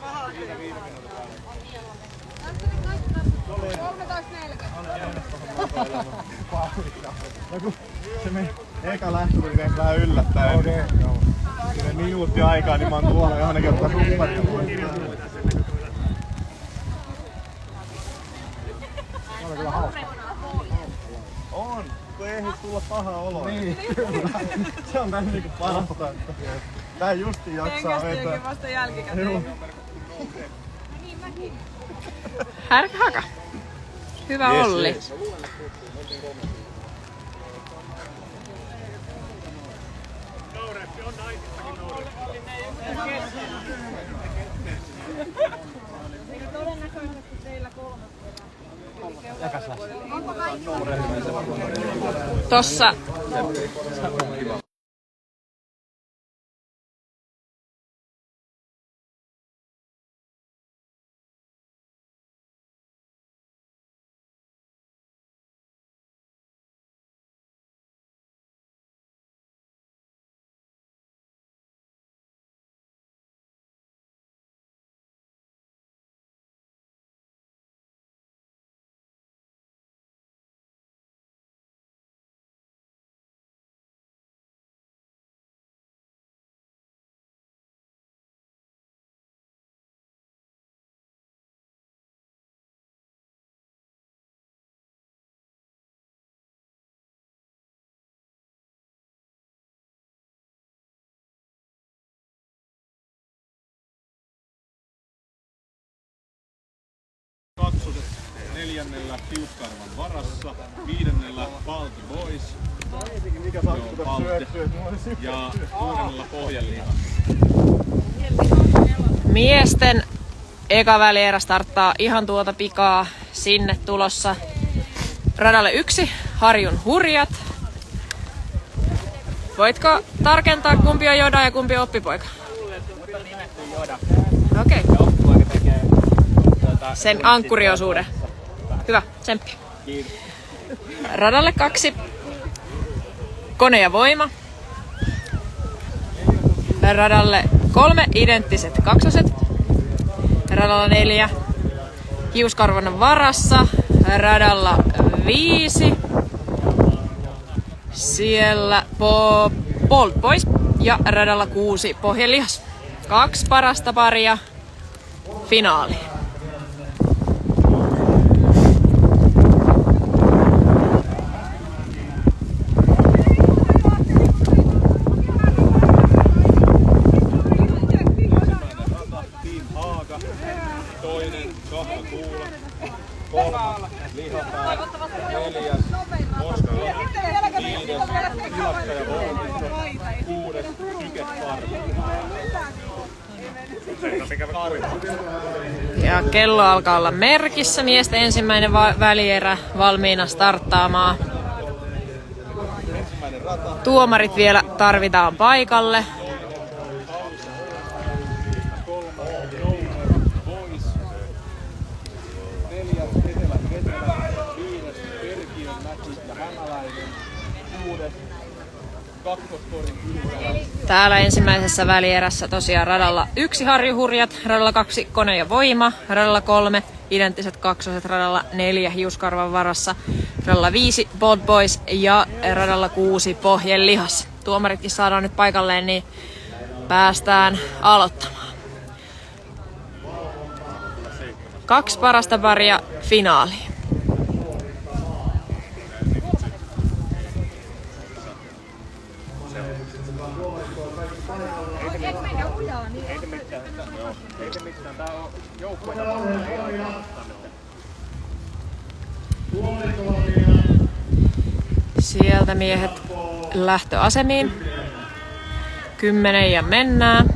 Se meni eka lähtö tuli vähän yllättäen. Okei, joo. Se minuutti aikaa, niin mä oon tuolla johonkin kertaa supparia. On kyllä hauska. On, kun ei ehdi tulla paha olo. Niin, se on tän niinku parasta. Tää justi jaksaa vetää. Hengästyykin vasta jälkikäteen. Härkä Haka. Hyvä Olli. Yes. Tossa Kakkoset 4. Hiuskarvan varassa, 5. Balti Boys, ja 6. Pohjanliha. Miesten eka välierä starttaa ihan tuota pikaa. Sinne tulossa radalle 1 Harjun Hurjat. Voitko tarkentaa, kumpi on Joda ja kumpi on oppipoika? Okei. Sen ankkuriosuuden. Hyvä, tsemppi. Radalle 2 Kone ja Voima. Radalle 3 Identtiset kaksoset. Radalla 4 Hiuskarvan varassa. Radalla 5 siellä Bold Boys ja radalla 6 Pohjanlihas. 2 parasta paria finaaliin. Team Haaga, 2. Kahta Kuula, 3. Lihapää, 4. Moskala, 5. Ilakka ja Volvo, 6. Sykefarma. Ja kello alkaa olla merkissä. Miesten ensimmäinen välierä valmiina starttaamaan. Tuomarit vielä tarvitaan paikalle. Boys, 4. Etelä, 5. Perkiön, Mäki ja Hämäläinen, 6. Kakkoskorin Ylärä. Täällä ensimmäisessä välierässä tosiaan radalla 1 Harjuhurjat, radalla 2 Kone ja Voima, radalla 3 Identtiset kaksoset, radalla 4 Hiuskarvan varassa, radalla 5 Bold Boys ja radalla 6 Pohjanlihas. Tuomaritkin saadaan nyt paikalleen, niin päästään aloittamaan. 2 parasta paria finaaliin. Sieltä miehet lähtöasemiin. 10 ja mennään.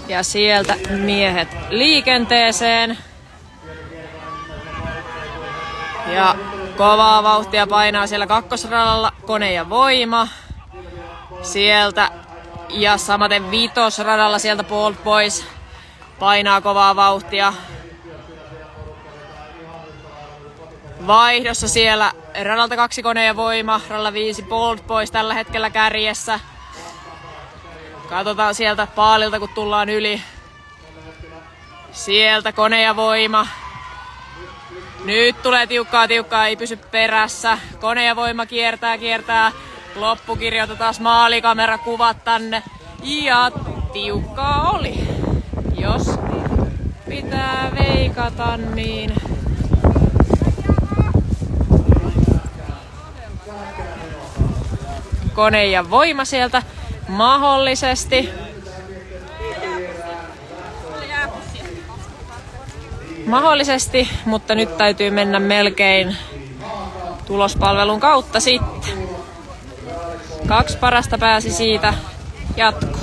Ja sieltä miehet liikenteeseen. Ja kovaa vauhtia painaa siellä kakkosradalla Kone ja Voima. Sieltä ja samaten vitosradalla sieltä Bold Boys painaa kovaa vauhtia. Vaihdossa siellä radalta 2 Kone ja Voima, radalla 5 Bold Boys tällä hetkellä kärjessä. Katsotaan sieltä paalilta kun tullaan yli. Sieltä Kone ja Voima. Nyt tulee tiukkaa, ei pysy perässä. Kone ja Voima kiertää. Loppukirjoita taas maalikamera kuvat tänne. Ja tiukkaa oli. Jos pitää veikata, niin Kone ja Voima sieltä mahdollisesti. Mahdollisesti, mutta nyt täytyy mennä melkein tulospalvelun kautta sitten. 2 parasta pääsi siitä jatkoon.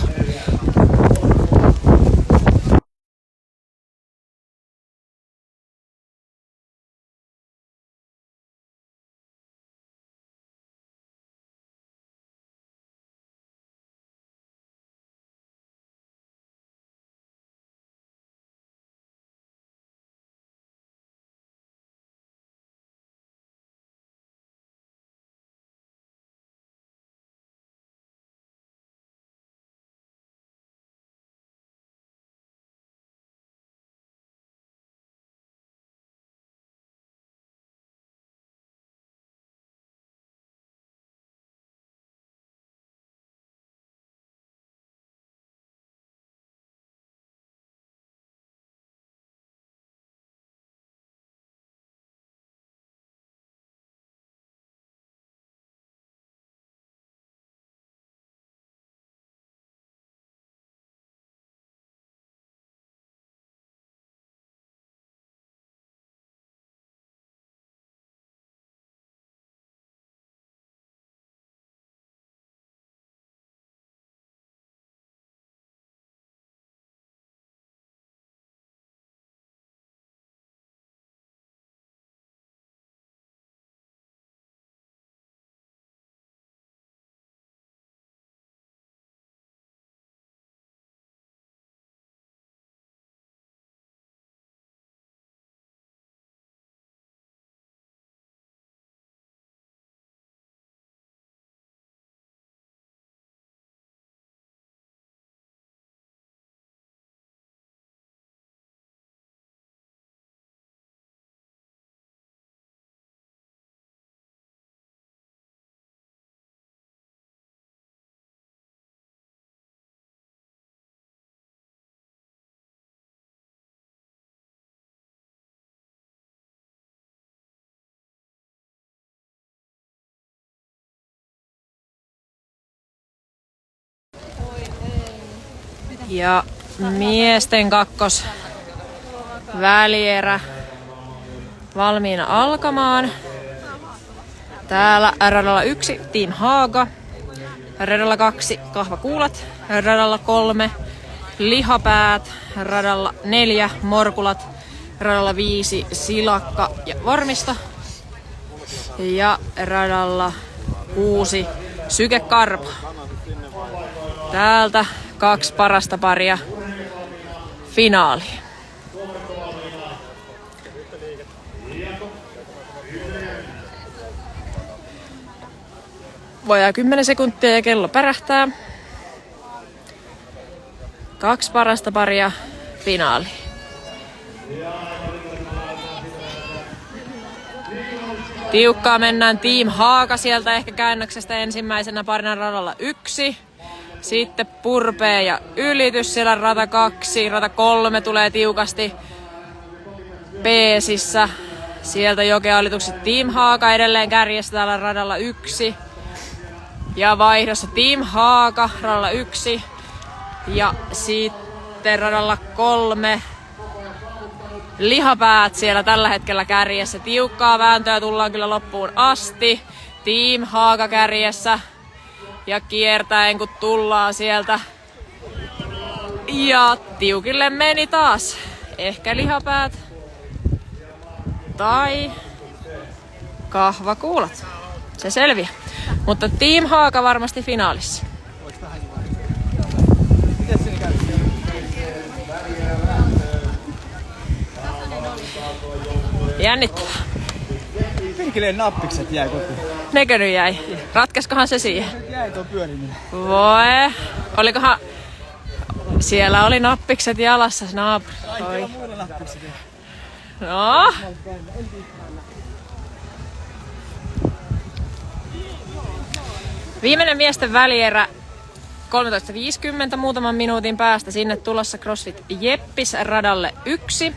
Ja miesten kakkos välierä valmiina alkamaan. Täällä radalla 1 Team Haaga, radalla 2 kahvakuulat, radalla 3 lihapäät, radalla 4 morkulat, radalla 5 silakka ja varmista ja radalla 6 sykekarpa. Täältä 2 parasta paria finaaliin. Vajaa 10 sekuntia ja kello pärähtää. 2 parasta paria finaaliin. Tiukkaa mennään Team Haaga sieltä ehkä käännöksestä ensimmäisenä parina radalla 1. Sitten purpee ja ylitys siellä rata 2. Rata 3 tulee tiukasti peesissä. Sieltä jokea-alitukset Team Haaga edelleen kärjessä täällä radalla 1. Ja vaihdossa Team Haaga radalla 1. Ja sitten radalla 3. Lihapäät siellä tällä hetkellä kärjessä. Tiukkaa vääntöä tullaan kyllä loppuun asti. Team Haaga kärjessä. Ja kiertäen kun tullaan sieltä. Ja tiukille meni taas. Ehkä lihapäät. Tai kahvakuulat. Se selviää. Mutta Team Haaga varmasti finaalissa. Jännittävää. Perkeleen nappikset jäi kotiin. Nekö nyt jäi? Ratkeskohan se siihen? Jäi tuo pyöriminen. Voi. Olikohan... Siellä oli nappikset jalassa naapuri. Kaikilla muilla nappikset. No. Viimeinen miesten välierä 13.50 muutaman minuutin päästä. Sinne tulossa CrossFit Jeppis radalle 1.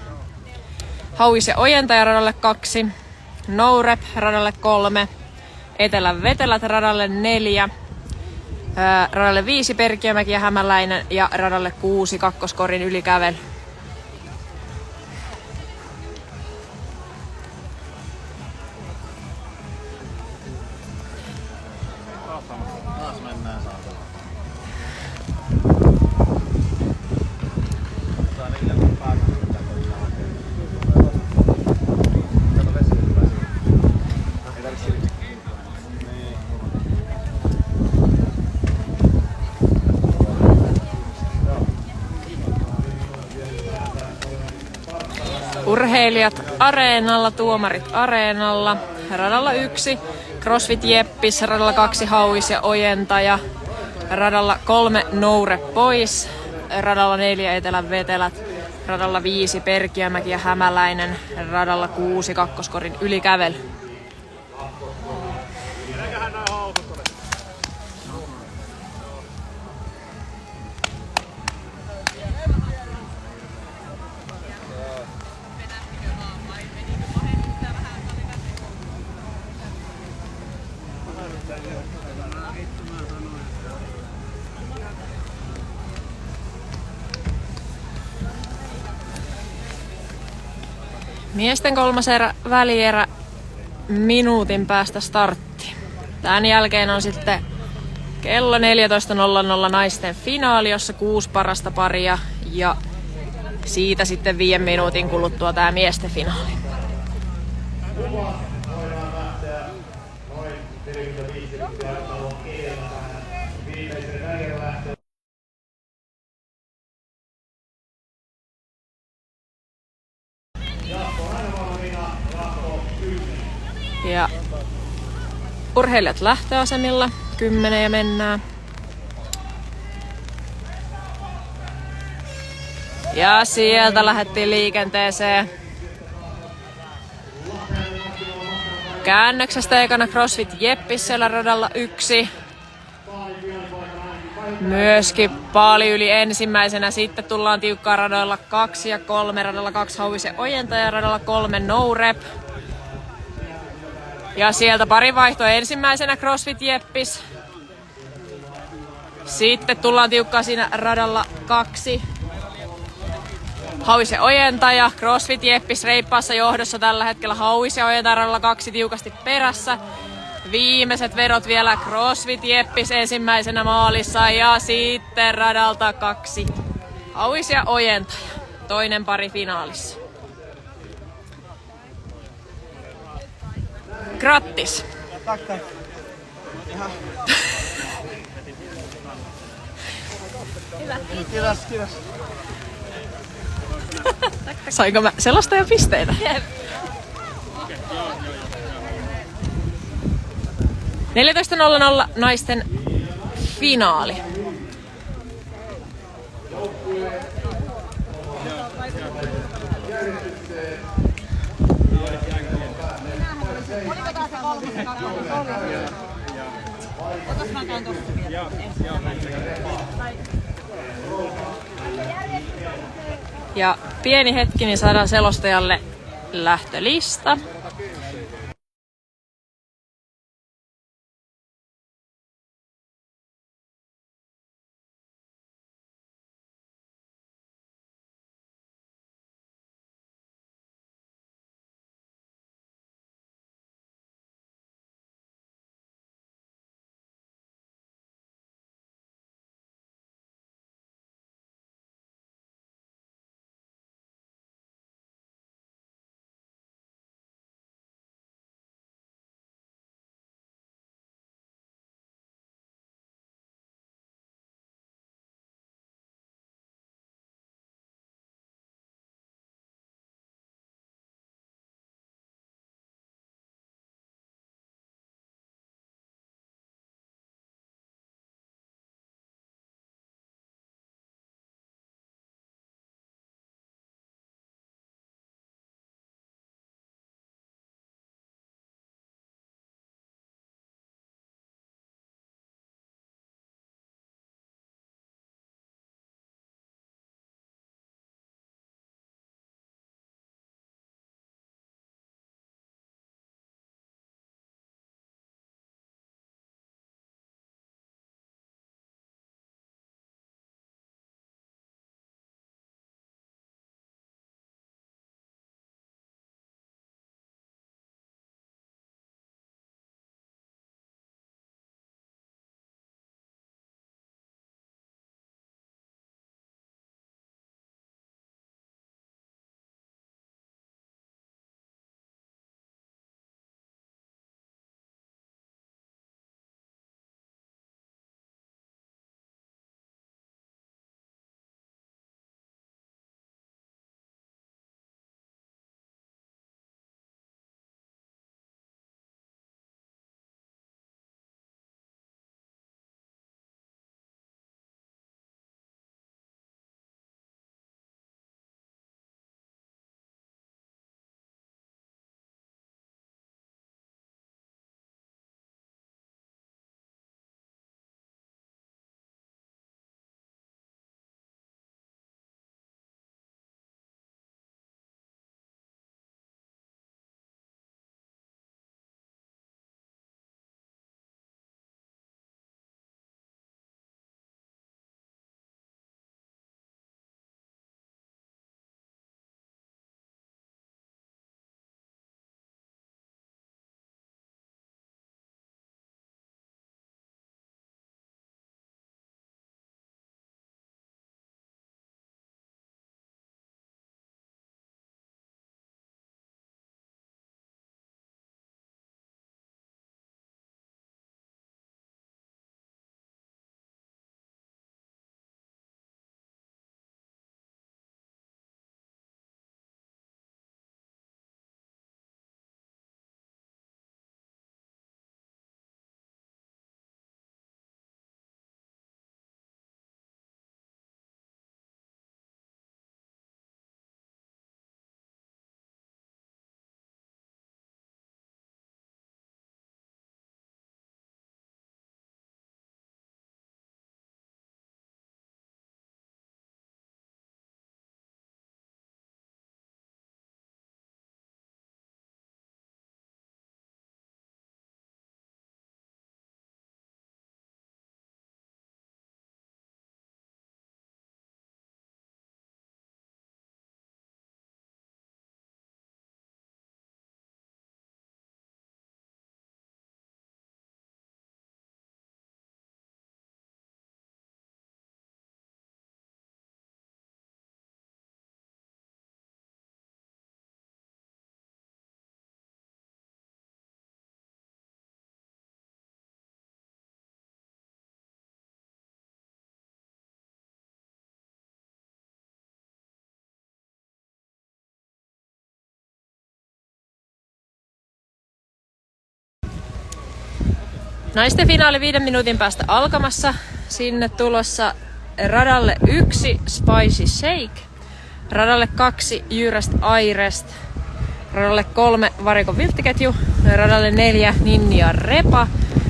Hauis ja ojentaja radalle 2. No Rep radalle 3. Etelän vetelät radalle 4. Radalle 5 Perkiömäki ja Hämäläinen ja radalle 6 kakkoskorin ylikävel. Taas mennään saatana. Saa ne ilman päätä. Kato vesi hyvä siinä. Ei tarvitse silittää. Niin. Urheilijat areenalla, tuomarit areenalla. Radalla 1 CrossFit Jeppis, radalla 2 Hauis ja ojentaja, radalla 3 No Rep pois, radalla 4 Etelän vetelät, radalla 5 Perkiömäki ja Hämäläinen, radalla 6 kakkoskorin ylikävel. Miesten kolmas välierä minuutin päästä startti. Tämän jälkeen on sitten kello 14.00 naisten finaali, jossa 6 parasta paria ja siitä sitten 5 minuutin kuluttua tämä miesten finaali. Voidaan lähteä noin 45 minuuttia aikataulun edellä tähän viimeisen välierän lähtöön. Ja urheilijat lähtöasemilla, 10 ja mennään. Ja sieltä lähdettiin liikenteeseen. Käännöksestä ekana CrossFit Jeppis siellä radalla 1. Myöskin paljon yli ensimmäisenä. Sitten tullaan tiukkaa radoilla 2 ja 3. Radalla 2 Hauis ja ojentaja, radalla 3 No Rep. Ja sieltä pari vaihtoa ensimmäisenä CrossFit Jeppis. Sitten tullaan tiukkaa siinä radalla 2. Hauis ja Ojentaja, CrossFit Jeppis reippaassa johdossa tällä hetkellä. Hauis ja Ojentaja radalla 2 tiukasti perässä. Viimeiset vedot vielä CrossFit Jeppis ensimmäisenä maalissa ja sitten radalta 2. Hauis ja Ojentaja, toinen pari finaalissa. Grattis! Tack, tack. Kiitos, kiitos. Sainko mä selostajan pisteitä? 14.00 naisten finaali. Ja pieni hetki, niin saadaan selostajalle lähtölista. Naisten finaali 5 minuutin päästä alkamassa. Sinne tulossa radalle 1 Spicy Shake, radalle 2 Jyräst Airest, radalle 3 Varikon vilttiketju, radalle 4 Ninja Repa,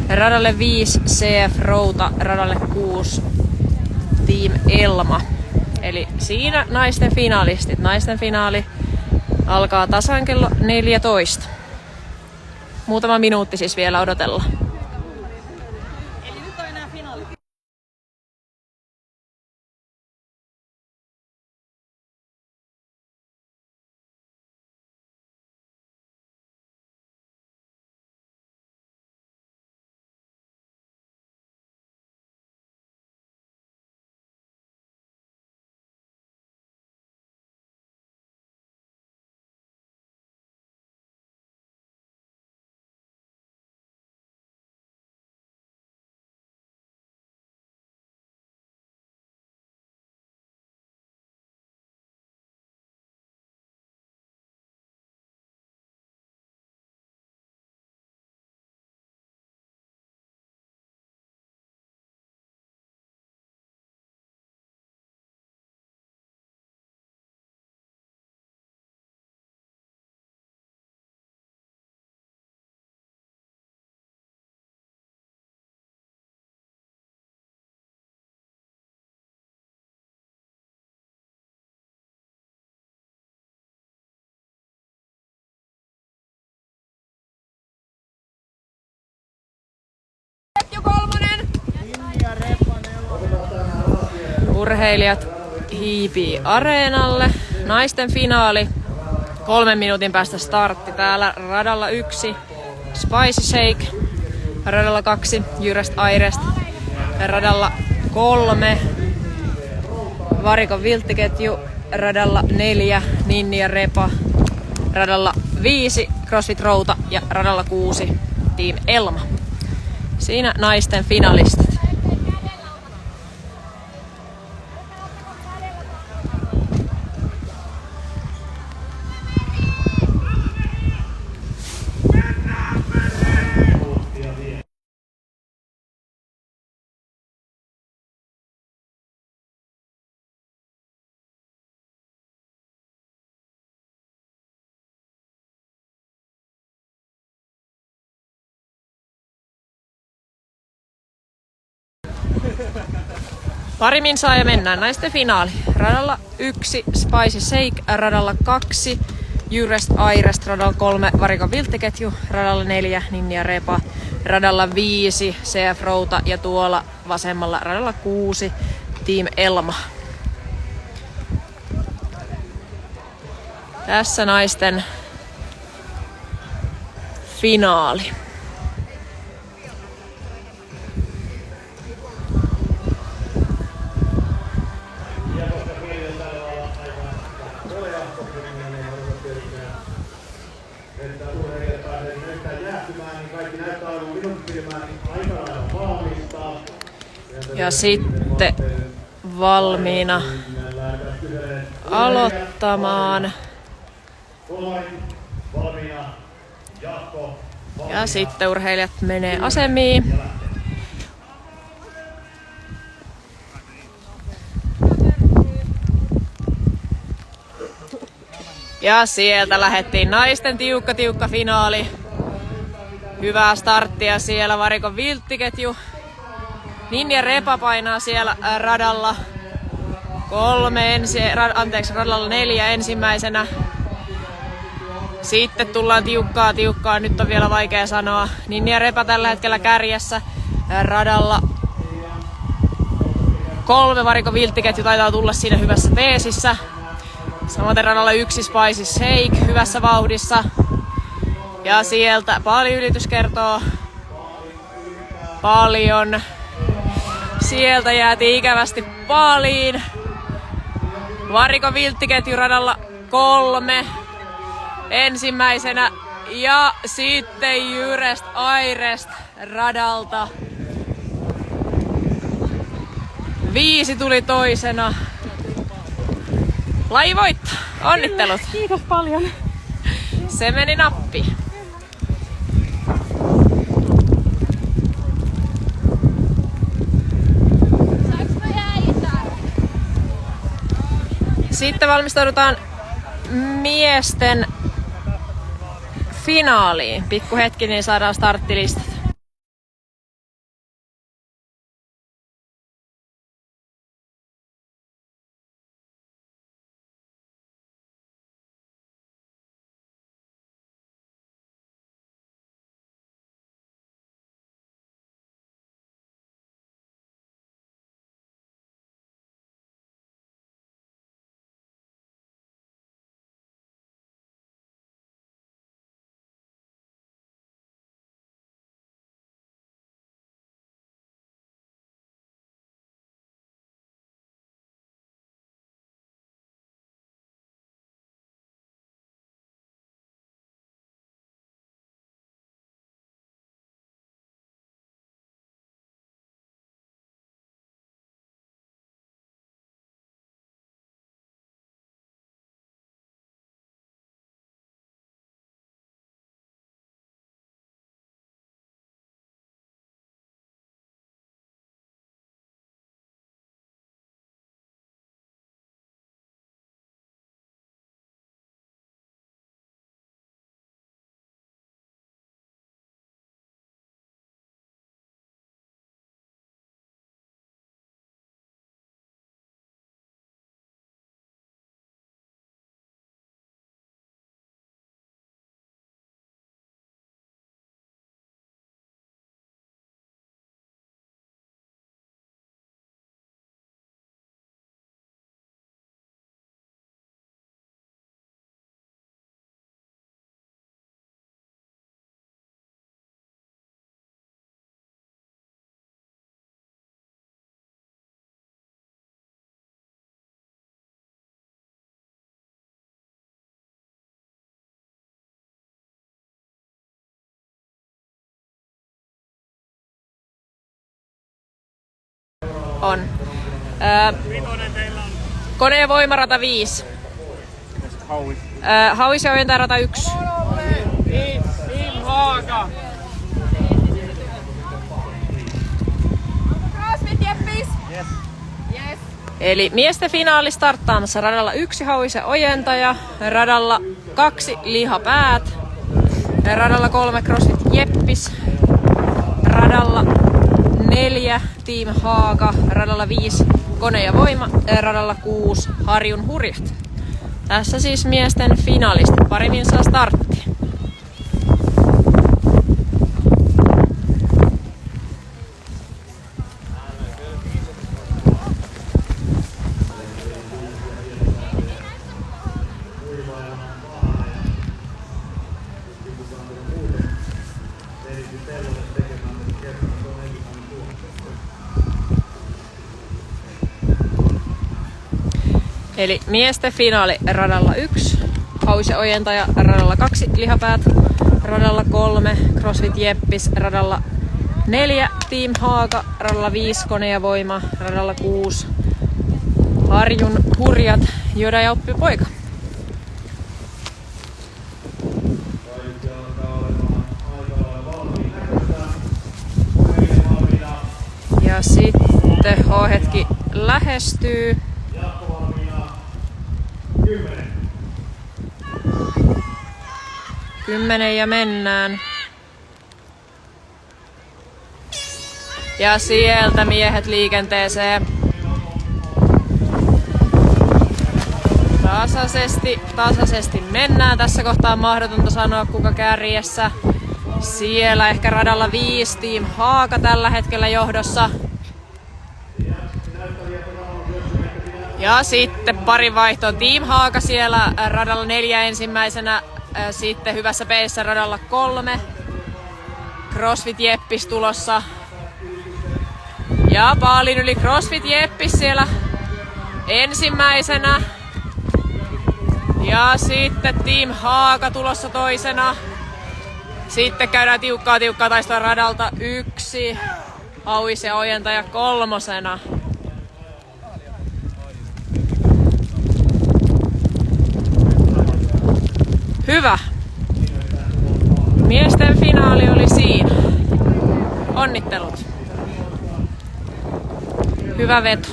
radalle 5 CF Routa, radalle 6 Team Elma. Eli siinä naisten finalistit. Naisten finaali alkaa tasan kello 14. Muutama minuutti siis vielä odotella. Eli nyt on enää finaali. Urheilijat hiipii areenalle. Naisten finaali 3 minuutin päästä startti. Täällä radalla 1 Spicy Shake, radalla 2 Jyräst Airest, radalla 3 Varikon vilttiketju, radalla 4 Ninja Repa, radalla 5 CrossFit Routa ja radalla 6 Team Elma. Siinä naisten finalistit. Pari minsaa ja mennään. Naisten finaali. Radalla 1 Spicy Shake, radalla 2 Jyräst Airest, radalla 3 Varikon vilttiketju, radalla 4 Ninja Repa, radalla 5 CF Routa ja tuolla vasemmalla radalla 6 Team Elma. Tässä naisten finaali. Ja sitten valmiina aloittamaan. Ja sitten urheilijat menee asemiin. Ja sieltä lähdettiin naisten tiukka finaali. Hyvää starttia siellä, Varikon vilttiketju. Ninja Repa painaa siellä radalla radalla 4 ensimmäisenä. Sitten tullaan tiukkaa, nyt on vielä vaikea sanoa. Ninja Repa tällä hetkellä kärjessä radalla 3 Varikon vilttiketju taitaa tulla siinä hyvässä peesissä. Samoin radalla 1 Spicy Shake hyvässä vauhdissa. Ja sieltä paljon ylityskertoo. Paljon. Sieltä jäätiin ikävästi paaliin. Varikon vilttiketju radalla 3 ensimmäisenä. Ja sitten Jyräst Airest radalta 5 tuli toisena. Laji voitto. Onnittelut. Kiitos paljon. Se meni nappiin. sitten valmistaudutaan miesten finaaliin. Pikku hetki, niin saadaan starttilistat. On. Kone- ja voimarata 5. Hauis ja ojentajarata 1. Team Haaga! CrossFit Jeppis! Yes. Yes. Eli miesten finaali starttaamassa radalla 1 hauis ja ojentaja, radalla 2 lihapäät, radalla 3 CrossFit Jeppis, radalla 4 Team Haaga, radalla 5 Kone ja Voima, radalla 6 Harjun Hurjat. Tässä siis miesten finaalista. Paremmin saa starttia. Eli miesten finaali radalla 1, hauis ja ojentaja, radalla 2 lihapäät, radalla 3 CrossFit Jeppis, radalla 4 Team Haaga, radalla 5 Kone ja Voima, radalla 6 Harjun Hurjat, Joda ja oppipoika. Ja sitten H-hetki lähestyy. 10 ja mennään. Ja sieltä miehet liikenteeseen. Tasaisesti mennään. Tässä kohtaa on mahdotonta sanoa kuka kärjessä. Siellä ehkä radalla 5 Team Haaga tällä hetkellä johdossa. Ja sitten pari vaihtoa. Team Haaga siellä radalla 4 ensimmäisenä. Sitten hyvässä peissä radalla 3. CrossFit Jeppis tulossa. Ja paalin yli CrossFit Jeppis siellä ensimmäisenä. Ja sitten Team Haaga tulossa toisena. Sitten käydään tiukkaa taistelua radalta 1. Hauis ja ojentaja 3. Hyvä. Miesten finaali oli siinä. Onnittelut. Hyvä veto.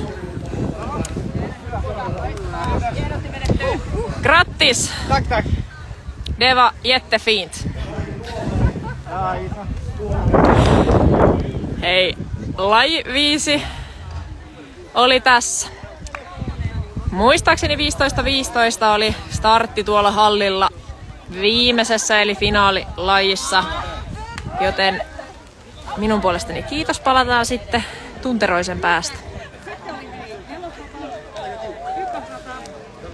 Grattis! Tack, tack. Det var jättefint. Ja, Isa. Hei, laji 5 oli tässä. Muistaakseni 15.15 oli startti tuolla hallilla viimeisessä eli finaalilajissa. Joten minun puolestani kiitos, palataan sitten tunteroisen päästä.